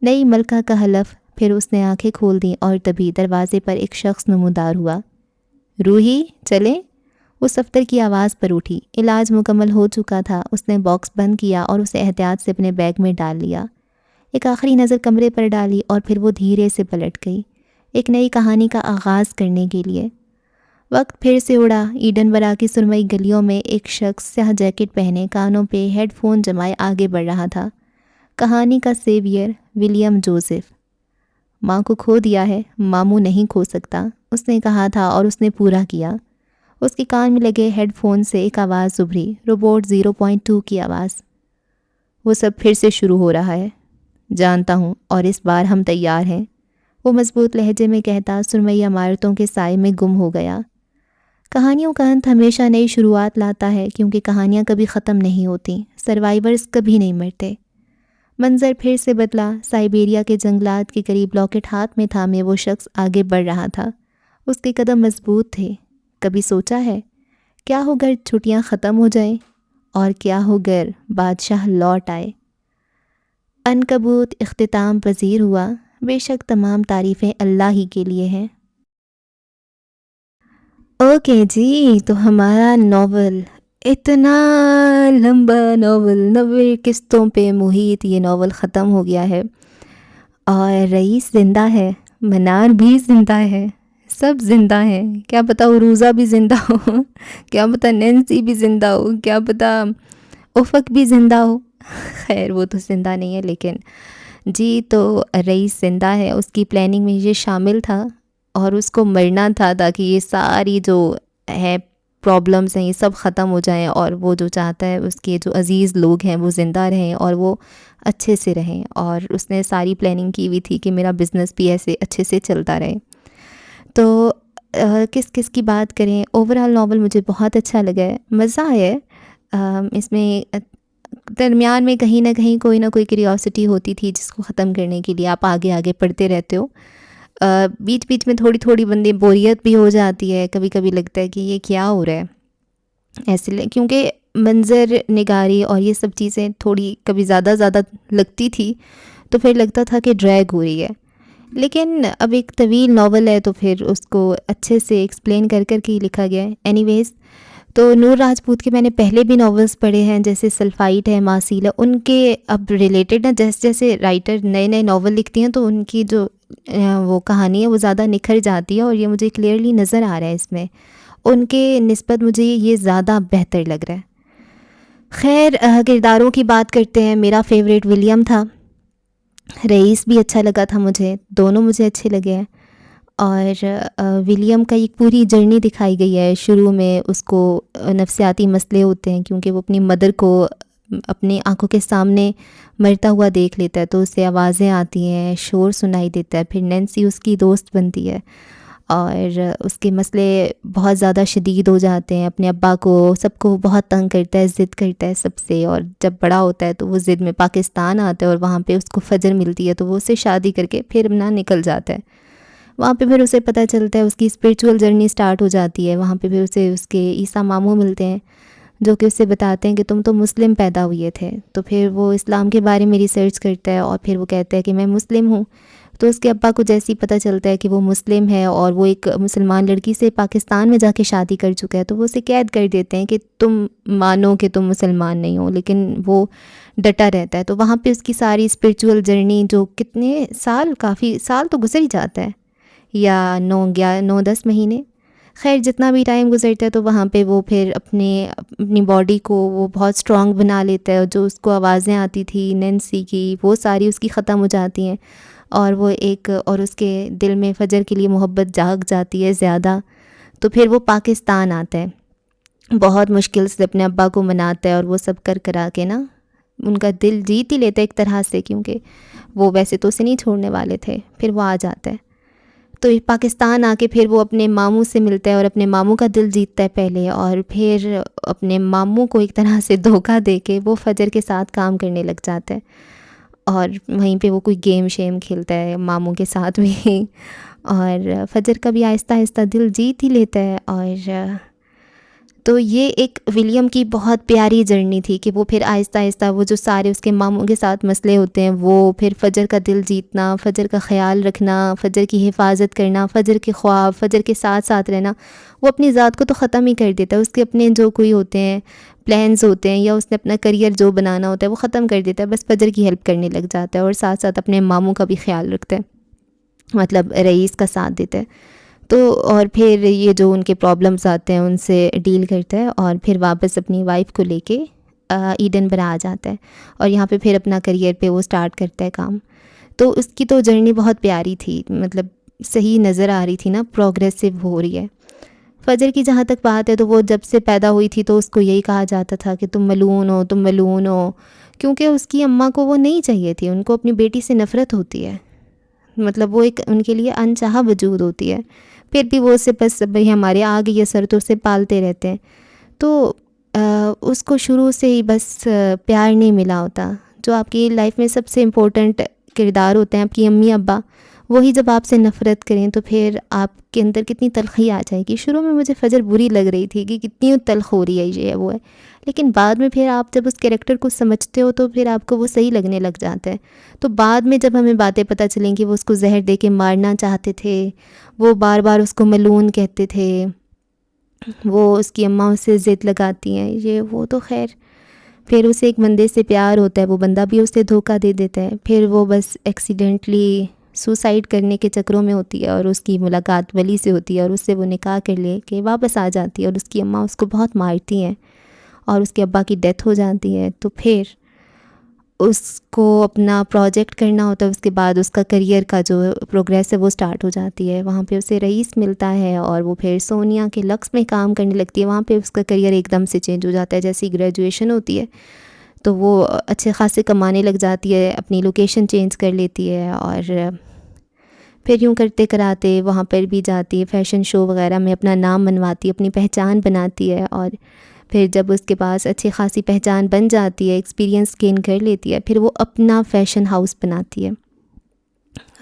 نئی ملکہ کا حلف۔ پھر اس نے آنکھیں کھول دیں اور تبھی دروازے پر ایک شخص نمودار ہوا۔ روحی، چلیں؟ وہ صفتر کی آواز پر اٹھی۔ علاج مکمل ہو چکا تھا۔ اس نے باکس بند کیا اور اسے احتیاط سے اپنے بیگ میں ڈال لیا۔ ایک آخری نظر کمرے پر ڈالی اور پھر وہ دھیرے سے پلٹ گئی، ایک نئی کہانی کا آغاز کرنے کے لیے۔ وقت پھر سے اڑا۔ ایڈن برا کی سرمئی گلیوں میں ایک شخص سیاہ جیکٹ پہنے، کانوں پہ ہیڈ فون جمائے آگے بڑھ رہا تھا۔ کہانی کا سیویئر، ولیم جوزف۔ ماں کو کھو دیا ہے، ماموں نہیں کھو سکتا، اس نے کہا تھا اور اس نے پورا کیا۔ اس کے کان میں لگے ہیڈ فون سے ایک آواز ابھری، روبوٹ 0.2 کی آواز۔ وہ سب پھر سے شروع ہو رہا ہے، جانتا ہوں، اور اس بار ہم تیار ہیں، وہ مضبوط لہجے میں کہتا سرمئی عمارتوں کے سائے میں گم ہو گیا۔ کہانیوں کا انت ہمیشہ نئی شروعات لاتا ہے، کیونکہ کہانیاں کبھی ختم نہیں ہوتیں، سروائیورز کبھی نہیں مرتے۔ منظر پھر سے بدلا۔ سائبیریا کے جنگلات کے قریب لاکٹ ہاتھ میں تھامے وہ شخص آگے بڑھ رہا تھا۔ اس کے قدم مضبوط تھے۔ کبھی سوچا ہے کیا ہو گر چھٹیاں ختم ہو جائیں، اور کیا ہو گر بادشاہ لوٹ آئے؟ عنکبوت اختتام پذیر ہوا، بے شک تمام تعریفیں اللہ ہی کے لیے ہیں۔ اوکے جی، تو ہمارا ناول، اتنا لمبا ناول، 90 قسطوں پہ محیط، یہ ناول ختم ہو گیا ہے، اور رئیس زندہ ہے، منار بھی زندہ ہے، سب زندہ ہیں، کیا پتہ عروضہ بھی زندہ ہو، کیا پتہ نینسی بھی زندہ ہو، کیا پتہ افق بھی زندہ ہو، خیر وہ تو زندہ نہیں ہے، لیکن جی تو رئیس زندہ ہے، اس کی پلاننگ میں یہ شامل تھا، اور اس کو مرنا تھا تاکہ یہ ساری جو ہے پرابلمس ہیں یہ سب ختم ہو جائیں، اور وہ جو چاہتا ہے اس کے جو عزیز لوگ ہیں وہ زندہ رہیں اور وہ اچھے سے رہیں، اور اس نے ساری پلاننگ کی ہوئی تھی کہ میرا بزنس بھی ایسے اچھے سے چلتا رہے۔ تو کس کس کی بات کریں، اوورآل ناول مجھے بہت اچھا لگا ہے، مزہ آیا ہے، اس میں درمیان میں کہیں نہ کہیں کوئی نہ کوئی کیوریوسٹی ہوتی تھی جس کو ختم کرنے کے لیے آپ آگے آگے پڑھتے رہتے ہو، بیچ بیچ میں تھوڑی تھوڑی بندے بوریت بھی ہو جاتی ہے، کبھی کبھی لگتا ہے کہ یہ کیا ہو رہا ہے ایسے، کیونکہ منظر نگاری اور یہ سب چیزیں تھوڑی کبھی زیادہ لگتی تھی، تو پھر لگتا تھا کہ ڈریگ ہو رہی ہے، لیکن اب ایک طویل ناول ہے تو پھر اس کو اچھے سے ایکسپلین کر کر کے ہی لکھا گیا ہے۔ اینی ویز، تو نور راجپوت کے میں نے پہلے بھی ناولز پڑھے ہیں، جیسے سلفائٹ ہے، ماسیل ہے، ان کے اب ریلیٹڈ نا، جیسے جیسے رائٹر نئے نئے ناول لکھتی ہیں تو ان کی جو وہ کہانی ہے وہ زیادہ نکھر جاتی ہے، اور یہ مجھے کلیئرلی نظر آ رہا ہے اس میں، ان کے نسبت مجھے یہ زیادہ بہتر لگ رہا ہے۔ خیر، کرداروں کی بات کرتے ہیں، میرا فیوریٹ ولیم تھا، رئیس بھی اچھا لگا تھا مجھے، دونوں مجھے اچھے لگے ہیں، اور ولیم کا ایک پوری جرنی دکھائی گئی ہے، شروع میں اس کو نفسیاتی مسئلے ہوتے ہیں کیونکہ وہ اپنی مدر کو اپنی آنکھوں کے سامنے مرتا ہوا دیکھ لیتا ہے، تو اسے آوازیں آتی ہیں، شور سنائی دیتا ہے، پھر نینسی اس کی دوست بنتی ہے، اور اس کے مسئلے بہت زیادہ شدید ہو جاتے ہیں، اپنے ابا کو سب کو بہت تنگ کرتا ہے، ضد کرتا ہے سب سے، اور جب بڑا ہوتا ہے تو وہ ضد میں پاکستان آتا ہے، اور وہاں پہ اس کو فجر ملتی ہے تو وہ اسے شادی کر کے پھر نہ نکل جاتا ہے، وہاں پہ پھر اسے پتہ چلتا ہے، اس کی اسپریچول جرنی سٹارٹ ہو جاتی ہے، وہاں پہ پھر اسے اس کے عیسیٰ ماموں ملتے ہیں جو کہ اسے بتاتے ہیں کہ تم تو مسلم پیدا ہوئے تھے، تو پھر وہ اسلام کے بارے میں ریسرچ کرتا ہے، اور پھر وہ کہتا ہے کہ میں مسلم ہوں، تو اس کے ابا کو جیسے ہی پتہ چلتا ہے کہ وہ مسلم ہے اور وہ ایک مسلمان لڑکی سے پاکستان میں جا کے شادی کر چکا ہے، تو وہ اسے قید کر دیتے ہیں کہ تم مانو کہ تم مسلمان نہیں ہو، لیکن وہ ڈٹا رہتا ہے، تو وہاں پہ اس کی ساری اسپریچول جرنی جو کتنے سال، کافی سال تو گزر ہی جاتا ہے، یا 9-10 مہینے، خیر جتنا بھی ٹائم گزرتا ہے، تو وہاں پہ وہ پھر اپنی باڈی کو وہ بہت اسٹرانگ بنا لیتا ہے، اور جو اس کو آوازیں آتی تھی نینسی کی وہ ساری اس کی ختم ہو جاتی ہیں، اور وہ اور اس کے دل میں فجر کے لیے محبت جاگ جاتی ہے زیادہ، تو پھر وہ پاکستان آتا ہے، بہت مشکل سے اپنے ابا کو مناتا ہے، اور وہ سب کرا کے نا ان کا دل جیت ہی لیتا ہے ایک طرح سے، کیونکہ وہ ویسے تو اسے نہیں چھوڑنے والے تھے، پھر وہ آ جاتا ہے، تو پاکستان آ کے پھر وہ اپنے ماموں سے ملتا ہے، اور اپنے ماموں کا دل جیتتا ہے پہلے، اور پھر اپنے ماموں کو ایک طرح سے دھوکہ دے کے وہ فجر کے ساتھ کام کرنے لگ جاتا ہے، اور وہیں پہ وہ کوئی گیم شیم کھیلتا ہے ماموں کے ساتھ بھی، اور فجر کا بھی آہستہ آہستہ دل جیت ہی لیتا ہے، اور تو یہ ایک ولیم کی بہت پیاری جرنی تھی کہ وہ پھر آہستہ آہستہ وہ جو سارے اس کے ماموں کے ساتھ مسئلے ہوتے ہیں، وہ پھر فجر کا دل جیتنا، فجر کا خیال رکھنا، فجر کی حفاظت کرنا، فجر کے خواب، فجر کے ساتھ ساتھ رہنا، وہ اپنی ذات کو تو ختم ہی کر دیتا ہے، اس کے اپنے جو کوئی ہوتے ہیں پلانز ہوتے ہیں، یا اس نے اپنا کریئر جو بنانا ہوتا ہے وہ ختم کر دیتا ہے، بس فجر کی ہیلپ کرنے لگ جاتا ہے، اور ساتھ ساتھ اپنے ماموں کا بھی خیال رکھتا ہے، مطلب رئیس کا ساتھ دیتا ہے، تو اور پھر یہ جو ان کے پرابلمس آتے ہیں ان سے ڈیل کرتا ہے، اور پھر واپس اپنی وائف کو لے کے ایڈن برا آ جاتا ہے، اور یہاں پہ پھر اپنا کریئر پہ وہ سٹارٹ کرتا ہے کام، تو اس کی تو جرنی بہت پیاری تھی، مطلب صحیح نظر آ رہی تھی نا، پروگریسو ہو رہی ہے۔ فجر کی جہاں تک بات ہے تو وہ جب سے پیدا ہوئی تھی تو اس کو یہی کہا جاتا تھا کہ تم ملعون ہو، تم ملعون ہو، کیونکہ اس کی اماں کو وہ نہیں چاہیے تھی، ان کو اپنی بیٹی سے نفرت ہوتی ہے، مطلب وہ ایک ان کے لیے انچاہا وجود ہوتی ہے، پھر بھی وہ اسے بس بھئی ہمارے آ گئی ہے سر تو اسے پالتے رہتے ہیں، تو اس کو شروع سے ہی بس پیار نہیں ملا ہوتا، جو آپ کی لائف میں سب سے امپورٹنٹ کردار ہوتے ہیں آپ کی امی ابا، وہی جب آپ سے نفرت کریں تو پھر آپ کے اندر کتنی تلخی آ جائے گی. شروع میں مجھے فجر بری لگ رہی تھی کہ کتنی تلخ ہو رہی ہے، یہ ہے وہ ہے، لیکن بعد میں پھر آپ جب اس کیریکٹر کو سمجھتے ہو تو پھر آپ کو وہ صحیح لگنے لگ جاتا ہے. تو بعد میں جب ہمیں باتیں پتہ چلیں کہ وہ اس کو زہر دے کے مارنا چاہتے تھے، وہ بار بار اس کو ملعون کہتے تھے، وہ اس کی اماں اس سے ضد لگاتی ہیں، یہ وہ تو خیر پھر اسے ایک بندے سے پیار ہوتا ہے، وہ بندہ بھی اسے دھوکہ دے دیتا ہے، پھر وہ بس ایکسیڈنٹلی سوسائڈ کرنے کے چکروں میں ہوتی ہے اور اس کی ملاقات ولی سے ہوتی ہے اور اس سے وہ نکاح کر لے کے واپس آ جاتی ہے اور اس کی اماں اس کو بہت مارتی ہیں اور اس کے ابا کی ڈیتھ ہو جاتی ہے. تو پھر اس کو اپنا پروجیکٹ کرنا ہوتا ہے، اس کے بعد اس کا کریئر کا جو پروگریس ہے وہ سٹارٹ ہو جاتی ہے. وہاں پہ اسے رئیس ملتا ہے اور وہ پھر سونیا کے لکس میں کام کرنے لگتی ہے. وہاں پہ اس کا کریئر ایک دم سے چینج ہو جاتا ہے. جیسے ہی گریجویشن ہوتی ہے تو وہ اچھے خاصے کمانے لگ جاتی ہے، اپنی لوکیشن چینج کر لیتی ہے اور پھر یوں کرتے کراتے وہاں پر بھی جاتی ہے، فیشن شو وغیرہ میں اپنا نام منواتی ہے، اپنی پہچان بناتی ہے. اور پھر جب اس کے پاس اچھی خاصی پہچان بن جاتی ہے، ایکسپیرینس گین کر لیتی ہے، پھر وہ اپنا فیشن ہاؤس بناتی ہے.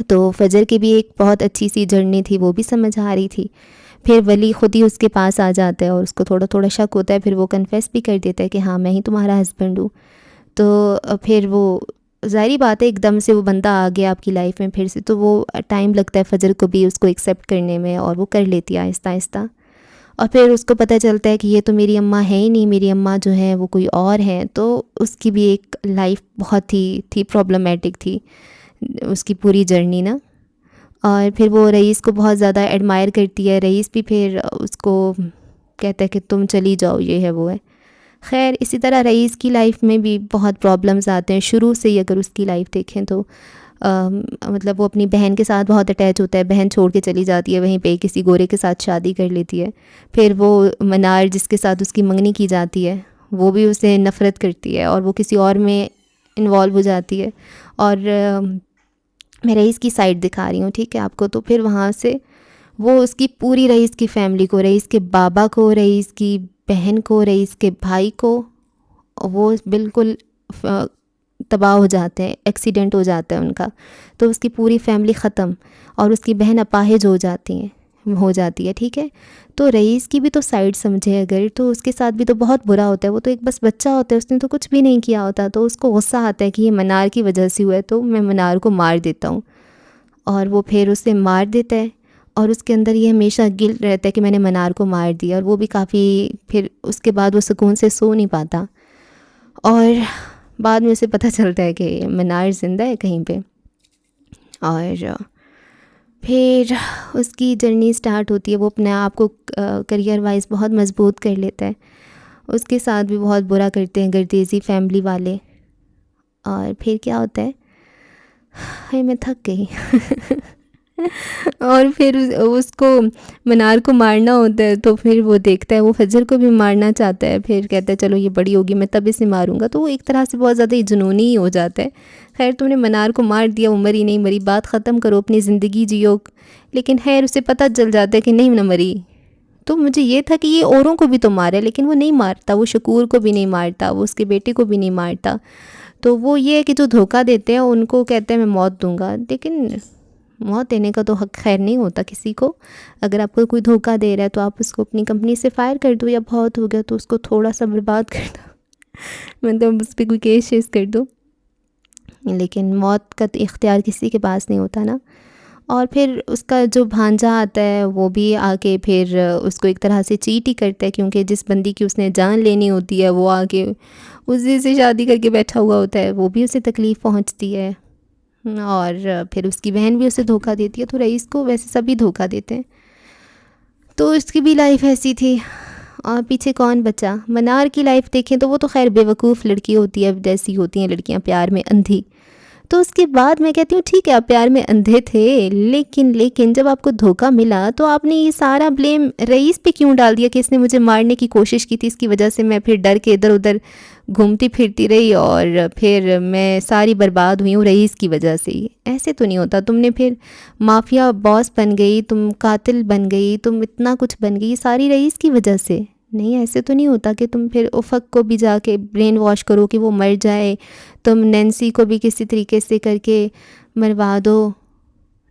تو فجر کی بھی ایک بہت اچھی سی جرنی تھی، وہ بھی سمجھ آ رہی تھی. پھر ولی خود ہی اس کے پاس آ جاتا ہے اور اس کو تھوڑا تھوڑا شک ہوتا ہے، پھر وہ کنفیس بھی کر دیتا ہے کہ ہاں میں ہی تمہارا ہسبینڈ ہوں. تو پھر وہ ظاہری بات ہے ایک دم سے وہ بندہ آ گیا آپ کی لائف میں پھر سے، تو وہ ٹائم لگتا ہے فجر کو بھی اس کو ایکسیپٹ کرنے میں، اور وہ کر لیتی ہے آہستہ آہستہ. اور پھر اس کو پتہ چلتا ہے کہ یہ تو میری اماں ہے ہی نہیں، میری اماں جو ہے وہ کوئی اور ہیں. تو اس کی بھی ایک لائف بہت ہی تھی پرابلمیٹک تھی اس کی پوری جرنی نا. اور پھر وہ رئیس کو بہت زیادہ ایڈمائر کرتی ہے، رئیس بھی پھر اس کو کہتا ہے کہ تم چلی جاؤ، یہ ہے وہ ہے. خیر اسی طرح رئیس کی لائف میں بھی بہت پرابلمز آتے ہیں شروع سے ہی. اگر اس کی لائف دیکھیں تو مطلب وہ اپنی بہن کے ساتھ بہت اٹیچ ہوتا ہے، بہن چھوڑ کے چلی جاتی ہے، وہیں پہ کسی گورے کے ساتھ شادی کر لیتی ہے. پھر وہ منار جس کے ساتھ اس کی منگنی کی جاتی ہے وہ بھی اسے نفرت کرتی ہے اور وہ کسی اور میں انوالو ہو جاتی ہے. اور میں رئیس کی سائڈ دکھا رہی ہوں ٹھیک ہے آپ کو. تو پھر وہاں سے وہ اس کی پوری رئیس کی فیملی کو، رئیس کے بابا کو، رئیس کی بہن کو، رئیس کے بھائی کو، وہ بالکل تباہ ہو جاتے ہیں، ایکسیڈنٹ ہو جاتا ہے ان کا. تو اس کی پوری فیملی ختم اور اس کی بہن اپاہج ہو جاتی ہے ٹھیک ہے. تو رئیس کی بھی تو سائڈ سمجھے اگر، تو اس کے ساتھ بھی تو بہت برا ہوتا ہے. وہ تو ایک بس بچہ ہوتا ہے، اس نے تو کچھ بھی نہیں کیا ہوتا. تو اس کو غصہ آتا ہے کہ یہ منار کی وجہ سے ہوا ہے تو میں منار کو مار دیتا ہوں. اور وہ پھر اسے مار دیتا ہے اور اس کے اندر یہ ہمیشہ گلٹ رہتا ہے کہ میں نے منار کو مار دیا. اور وہ بھی کافی پھر اس کے بعد وہ سکون سے سو نہیں پاتا. اور بعد میں اسے پتہ چلتا ہے کہ منار زندہ ہے کہیں پہ. اور پھر اس کی جرنی سٹارٹ ہوتی ہے، وہ اپنے آپ کو کریئر وائز بہت مضبوط کر لیتا ہے. اس کے ساتھ بھی بہت برا کرتے ہیں گردیزی فیملی والے. اور پھر کیا ہوتا ہے، میں تھک گئی اور پھر اس کو منار کو مارنا ہوتا ہے تو پھر وہ دیکھتا ہے، وہ فجر کو بھی مارنا چاہتا ہے. پھر کہتا ہے چلو یہ بڑی ہوگی میں تب اسے ماروں گا. تو وہ ایک طرح سے بہت زیادہ جنونی ہی ہو جاتا ہے. خیر تم نے منار کو مار دیا، وہ مری نہیں مری، بات ختم کرو، اپنی زندگی جیو. لیکن خیر اسے پتہ چل جاتا ہے کہ نہیں نہ مری. تو مجھے یہ تھا کہ یہ اوروں کو بھی تو مارے، لیکن وہ نہیں مارتا، وہ شکور کو بھی نہیں مارتا، وہ اس کے بیٹے کو بھی نہیں مارتا. تو وہ یہ ہے کہ جو دھوکہ دیتے ہیں ان کو کہتے ہیں میں موت دوں گا، لیکن موت دینے کا تو حق خیر نہیں ہوتا کسی کو. اگر آپ کو کوئی دھوکہ دے رہا ہے تو آپ اس کو اپنی کمپنی سے فائر کر دو، یا بہت ہو گیا تو اس کو تھوڑا سا برباد کر دو مطلب اس پہ کوئی کیس شیس کر دو. لیکن موت کا اختیار کسی کے پاس نہیں ہوتا نا. اور پھر اس کا جو بھانجا آتا ہے وہ بھی آ کے پھر اس کو ایک طرح سے چیٹ ہی کرتا ہے، کیونکہ جس بندی کی اس نے جان لینی ہوتی ہے وہ آ کے اسی سے شادی کر کے بیٹھا ہوا ہوتا ہے. وہ بھی اسے تکلیف پہنچتی ہے اور پھر اس کی بہن بھی اسے دھوکہ دیتی ہے. تو رئیس کو ویسے سبھی دھوکہ دیتے ہیں. تو اس کی بھی لائف ایسی تھی. اور پیچھے کون بچا؟ منار کی لائف دیکھیں تو وہ تو خیر بے وقوف لڑکی ہوتی ہے، جیسی ہوتی ہیں لڑکیاں پیار میں اندھی. تو اس کے بعد میں کہتی ہوں ٹھیک ہے آپ پیار میں اندھے تھے، لیکن جب آپ کو دھوکہ ملا تو آپ نے یہ سارا بلیم رئیس پہ کیوں ڈال دیا کہ اس نے مجھے مارنے کی کوشش کی تھی، اس کی وجہ سے میں پھر ڈر کے ادھر ادھر گھومتی پھرتی رہی اور پھر میں ساری برباد ہوئی ہوں رئیس کی وجہ سے ہی. ایسے تو نہیں ہوتا. تم نے پھر مافیا باس بن گئی، تم قاتل بن گئی، تم اتنا کچھ بن گئی، ساری رئیس کی وجہ سے. نہیں ایسے تو نہیں ہوتا کہ تم پھر افق کو بھی جا کے برین واش کرو کہ وہ مر جائے، تم نینسی کو بھی کسی طریقے سے کر کے مروا دو.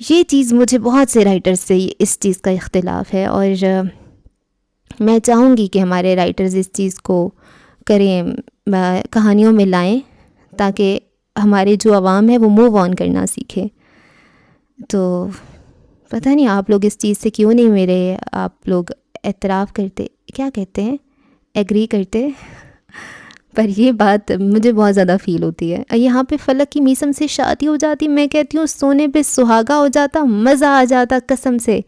یہ چیز مجھے بہت سے رائٹرز سے اس چیز کا اختلاف ہے، اور میں چاہوں گی کہ ہمارے رائٹرز اس چیز کو کریں، کہانیوں میں لائیں، تاکہ ہمارے جو عوام ہے وہ موو آن کرنا سیکھے۔ تو پتہ نہیں آپ لوگ اس چیز سے کیوں نہیں میرے آپ لوگ اعتراف کرتے، کیا کہتے ہیں، ایگری کرتے، پر یہ بات مجھے بہت زیادہ فیل ہوتی ہے۔ یہاں پہ فلک کی میثم سے شادی ہو جاتی، میں کہتی ہوں سونے پہ سہاگا ہو جاتا، مزہ آ جاتا قسم سے،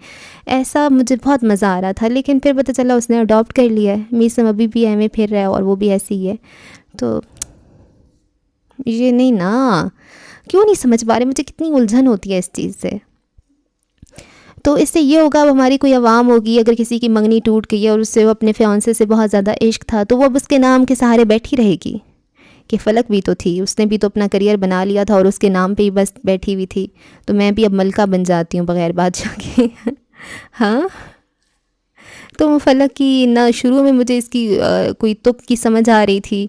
ایسا مجھے بہت مزہ آ رہا تھا۔ لیکن پھر پتہ چلا اس نے اڈاپٹ کر لیا ہے، میثم ابھی بھی ایم اے پھر رہا ہے اور وہ بھی ایسی ہی ہے۔ تو یہ نہیں نا، کیوں نہیں سمجھ پا رہے، مجھے کتنی الجھن ہوتی ہے اس چیز سے۔ تو اس سے یہ ہوگا، اب ہماری کوئی عوام ہوگی، اگر کسی کی منگنی ٹوٹ گئی ہے اور اس سے وہ اپنے فیانسے سے بہت زیادہ عشق تھا، تو وہ اب اس کے نام کے سہارے بیٹھی رہے گی کہ فلک بھی تو تھی، اس نے بھی تو اپنا کریئر بنا لیا تھا اور اس کے نام پہ ہی بس بیٹھی ہوئی تھی، تو میں بھی اب ملکہ بن جاتی ہوں بغیر بادشاہ کے۔ ہاں، تو فلک کی نہ شروع میں مجھے اس کی کوئی تک کی سمجھ آ رہی تھی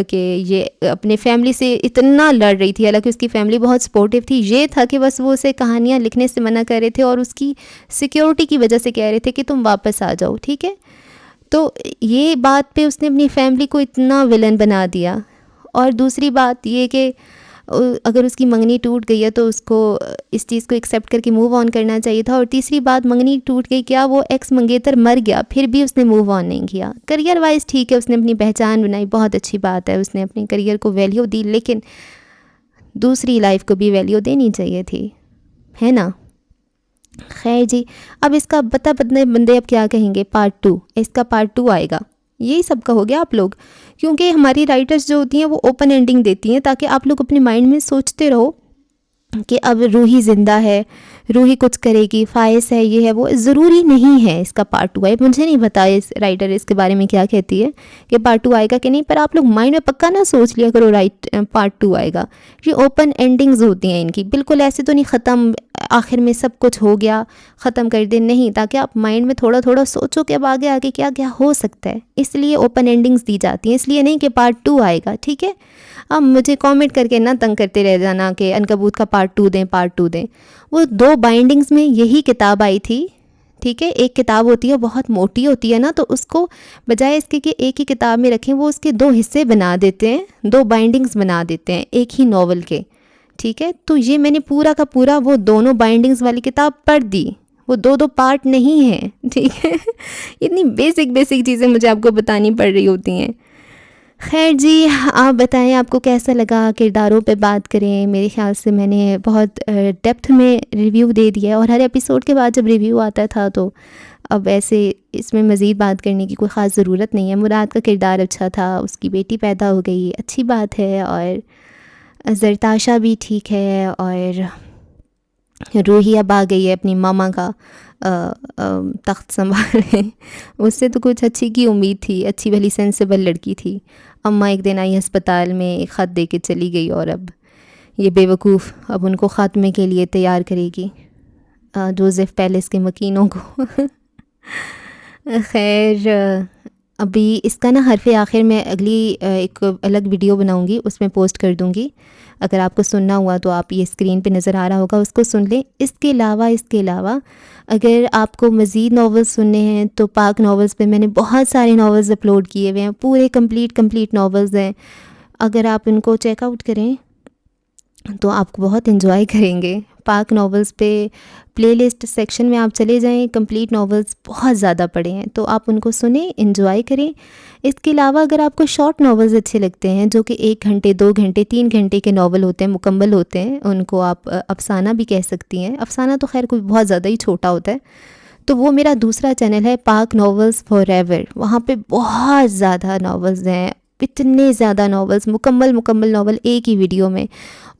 کہ یہ اپنے فیملی سے اتنا لڑ رہی تھی، حالانکہ اس کی فیملی بہت سپورٹیو تھی، یہ تھا کہ بس وہ اسے کہانیاں لکھنے سے منع کر رہے تھے اور اس کی سیکیورٹی کی وجہ سے کہہ رہے تھے کہ تم واپس آ جاؤ، ٹھیک ہے۔ تو یہ بات پہ اس نے اپنی فیملی کو اتنا ولن بنا دیا۔ اور دوسری بات یہ کہ اگر اس کی منگنی ٹوٹ گئی ہے تو اس کو اس چیز کو ایکسیپٹ کر کے موو آن کرنا چاہیے تھا۔ اور تیسری بات، منگنی ٹوٹ گئی، کیا وہ ایکس منگیتر مر گیا پھر بھی اس نے موو آن نہیں کیا؟ کریئر وائز ٹھیک ہے، اس نے اپنی پہچان بنائی، بہت اچھی بات ہے، اس نے اپنے کریئر کو ویلیو دی، لیکن دوسری لائف کو بھی ویلیو دینی چاہیے تھی، ہے نا۔ خیر جی، اب اس کا بتا بدنے بندے اب کیا کہیں گے، پارٹ 2، اس کا پارٹ 2 آئے گا، یہی سب کہو گے آپ لوگ، کیونکہ ہماری رائٹرز جو ہوتی ہیں وہ اوپن اینڈنگ دیتی ہیں تاکہ آپ لوگ اپنے مائنڈ میں سوچتے رہو کہ اب روحی زندہ ہے، روحی کچھ کرے گی، فائز ہے، یہ ہے وہ، ضروری نہیں ہے اس کا پارٹ 2 آئے۔ مجھے نہیں پتا اس رائٹر اس کے بارے میں کیا کہتی ہے کہ پارٹ 2 آئے گا کہ نہیں، پر آپ لوگ مائنڈ میں پکا نہ سوچ لیا کرو پارٹ 2 آئے گا۔ یہ اوپن اینڈنگز ہوتی ہیں ان کی، بالکل ایسے تو نہیں ختم آخر میں سب کچھ ہو گیا ختم کر دیں، نہیں، تاکہ آپ مائنڈ میں تھوڑا تھوڑا سوچو کہ اب آگے آگے کیا کیا ہو سکتا ہے، اس لیے اوپن اینڈنگز دی جاتی ہیں، اس لیے نہیں کہ پارٹ 2 آئے گا، ٹھیک ہے۔ اب مجھے کامنٹ کر کے نہ تنگ کرتے رہ جانا کہ عنکبوت کا پارٹ 2 دیں، پارٹ 2 دیں۔ وہ 2 بائنڈنگز میں یہی کتاب آئی تھی، ٹھیک ہے۔ ایک کتاب ہوتی ہے بہت موٹی ہوتی ہے نا، تو اس کو بجائے اس کے کہ ایک ہی کتاب میں رکھیں، وہ اس کے 2 حصے بنا دیتے ہیں، 2 بائنڈنگز بنا دیتے ہیں ایک ہی ناول کے، ٹھیک ہے۔ تو یہ میں نے پورا کا پورا وہ دونوں بائنڈنگز والی کتاب پڑھ دی، وہ 2 پارٹ نہیں ہیں، ٹھیک ہے۔ اتنی بیسک چیزیں مجھے آپ کو بتانی پڑ رہی ہوتی ہیں۔ خیر جی، آپ بتائیں آپ کو کیسا لگا، کرداروں پہ بات کریں۔ میرے خیال سے میں نے بہت ڈیپتھ میں ریویو دے دیا ہے، اور ہر ایپیسوڈ کے بعد جب ریویو آتا تھا تو اب ایسے اس میں مزید بات کرنے کی کوئی خاص ضرورت نہیں ہے۔ مراد کا کردار اچھا تھا، اس کی بیٹی پیدا ہو گئی، اچھی بات ہے، اور زرتاشا بھی ٹھیک ہے، اور روحی اب آ گئی ہے اپنی ماما کا تخت سنبھالنے، اس سے تو کچھ اچھی کی امید تھی، اچھی بھلی سینسیبل لڑکی تھی۔ اماں ایک دن آئی ہسپتال میں، ایک خط دے کے چلی گئی، اور اب یہ بے وقوف اب ان کو خاتمے کے لیے تیار کرے گی، جوزف پیلس کے مکینوں کو۔ خیر، ابھی اس کا نا حرف آخر میں اگلی ایک الگ ویڈیو بناؤں گی، اس میں پوسٹ کر دوں گی، اگر آپ کو سننا ہوا تو آپ یہ اسکرین پہ نظر آ رہا ہوگا، اس کو سن لیں۔ اس کے علاوہ اگر آپ کو مزید ناولز سننے ہیں تو پاک ناولز پہ میں نے بہت سارے ناولز اپلوڈ کیے ہوئے ہیں، پورے کمپلیٹ ناولز ہیں، اگر آپ ان کو چیک آؤٹ کریں تو آپ کو بہت انجوائے کریں گے۔ پاک ناولز پہ پلے لسٹ سیکشن میں آپ چلے جائیں، کمپلیٹ ناولز بہت زیادہ پڑھے ہیں، تو آپ ان کو سنیں، انجوائے کریں۔ اس کے علاوہ اگر آپ کو شارٹ ناولز اچھے لگتے ہیں، جو کہ 1 گھنٹے 2 گھنٹے 3 گھنٹے کے ناول ہوتے ہیں، مکمل ہوتے ہیں، ان کو آپ افسانہ بھی کہہ سکتی ہیں، افسانہ تو خیر کوئی بہت زیادہ ہی چھوٹا ہوتا ہے، تو وہ میرا دوسرا چینل ہے پاک ناولز فار ایور، وہاں پہ بہت زیادہ ناولز ہیں، اتنے زیادہ ناولز، مکمل ناول ایک ہی ویڈیو میں،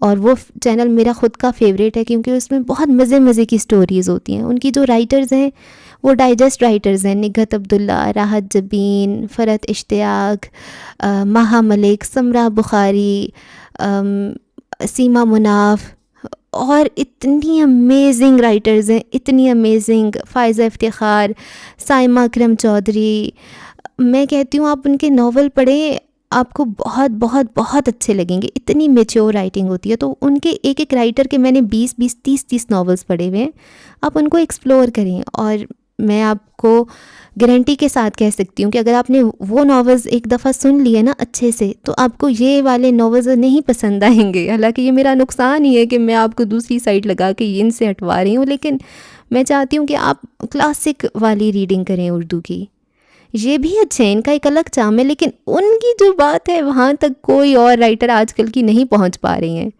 اور وہ چینل میرا خود کا فیوریٹ ہے کیونکہ اس میں بہت مزے کی سٹوریز ہوتی ہیں۔ ان کی جو رائٹرز ہیں وہ ڈائجسٹ رائٹرز ہیں، نگہت عبداللہ، راحت جبین، فرحت اشتیاق، ماہا ملک، سمرہ بخاری، سیما مناف، اور اتنی امیزنگ رائٹرز ہیں، اتنی امیزنگ، فائزہ افتخار، سائمہ اکرم چودھری۔ میں کہتی ہوں آپ ان کے ناول پڑھیں، آپ کو بہت بہت بہت اچھے لگیں گے، اتنی میچور رائٹنگ ہوتی ہے. تو ان کے ایک ایک رائٹر کے میں نے 20 30 ناولس پڑھے ہوئے ہیں. آپ ان کو ایکسپلور کریں، اور میں آپ کو گارنٹی کے ساتھ کہہ سکتی ہوں کہ اگر آپ نے وہ ناولز ایک دفعہ سن لیے نا اچھے سے، تو آپ کو یہ والے ناولز نہیں پسند آئیں گے. حالانکہ یہ میرا نقصان ہی ہے کہ میں آپ کو دوسری سائڈ لگا کے ان سے ہٹوا رہی ہوں، لیکن میں چاہتی ہوں کہ آپ کلاسک والی ریڈنگ کریں اردو کی. یہ بھی اچھے ہیں، ان کا ایک الگ چام ہے، لیکن ان کی جو بات ہے وہاں تک کوئی اور رائٹر آج کل کی نہیں پہنچ پا رہی ہیں.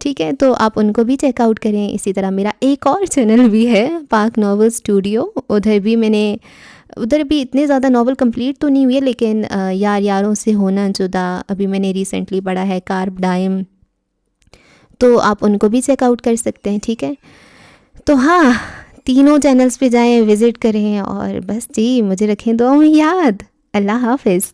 ٹھیک ہے، تو آپ ان کو بھی چیک آؤٹ کریں. اسی طرح میرا ایک اور چینل بھی ہے، پاک ناول اسٹوڈیو. ادھر بھی اتنے زیادہ ناول کمپلیٹ تو نہیں ہوئی ہے، لیکن یار یاروں سے ہونا جدا ابھی میں نے ریسنٹلی پڑھا ہے، کارب ڈائم، تو آپ ان کو بھی چیک آؤٹ کر سکتے ہیں. ٹھیک ہے، تو ہاں، تینوں چینلز پہ جائیں، وزٹ کریں، اور بس جی مجھے رکھیں دعاؤں میں یاد. اللہ حافظ.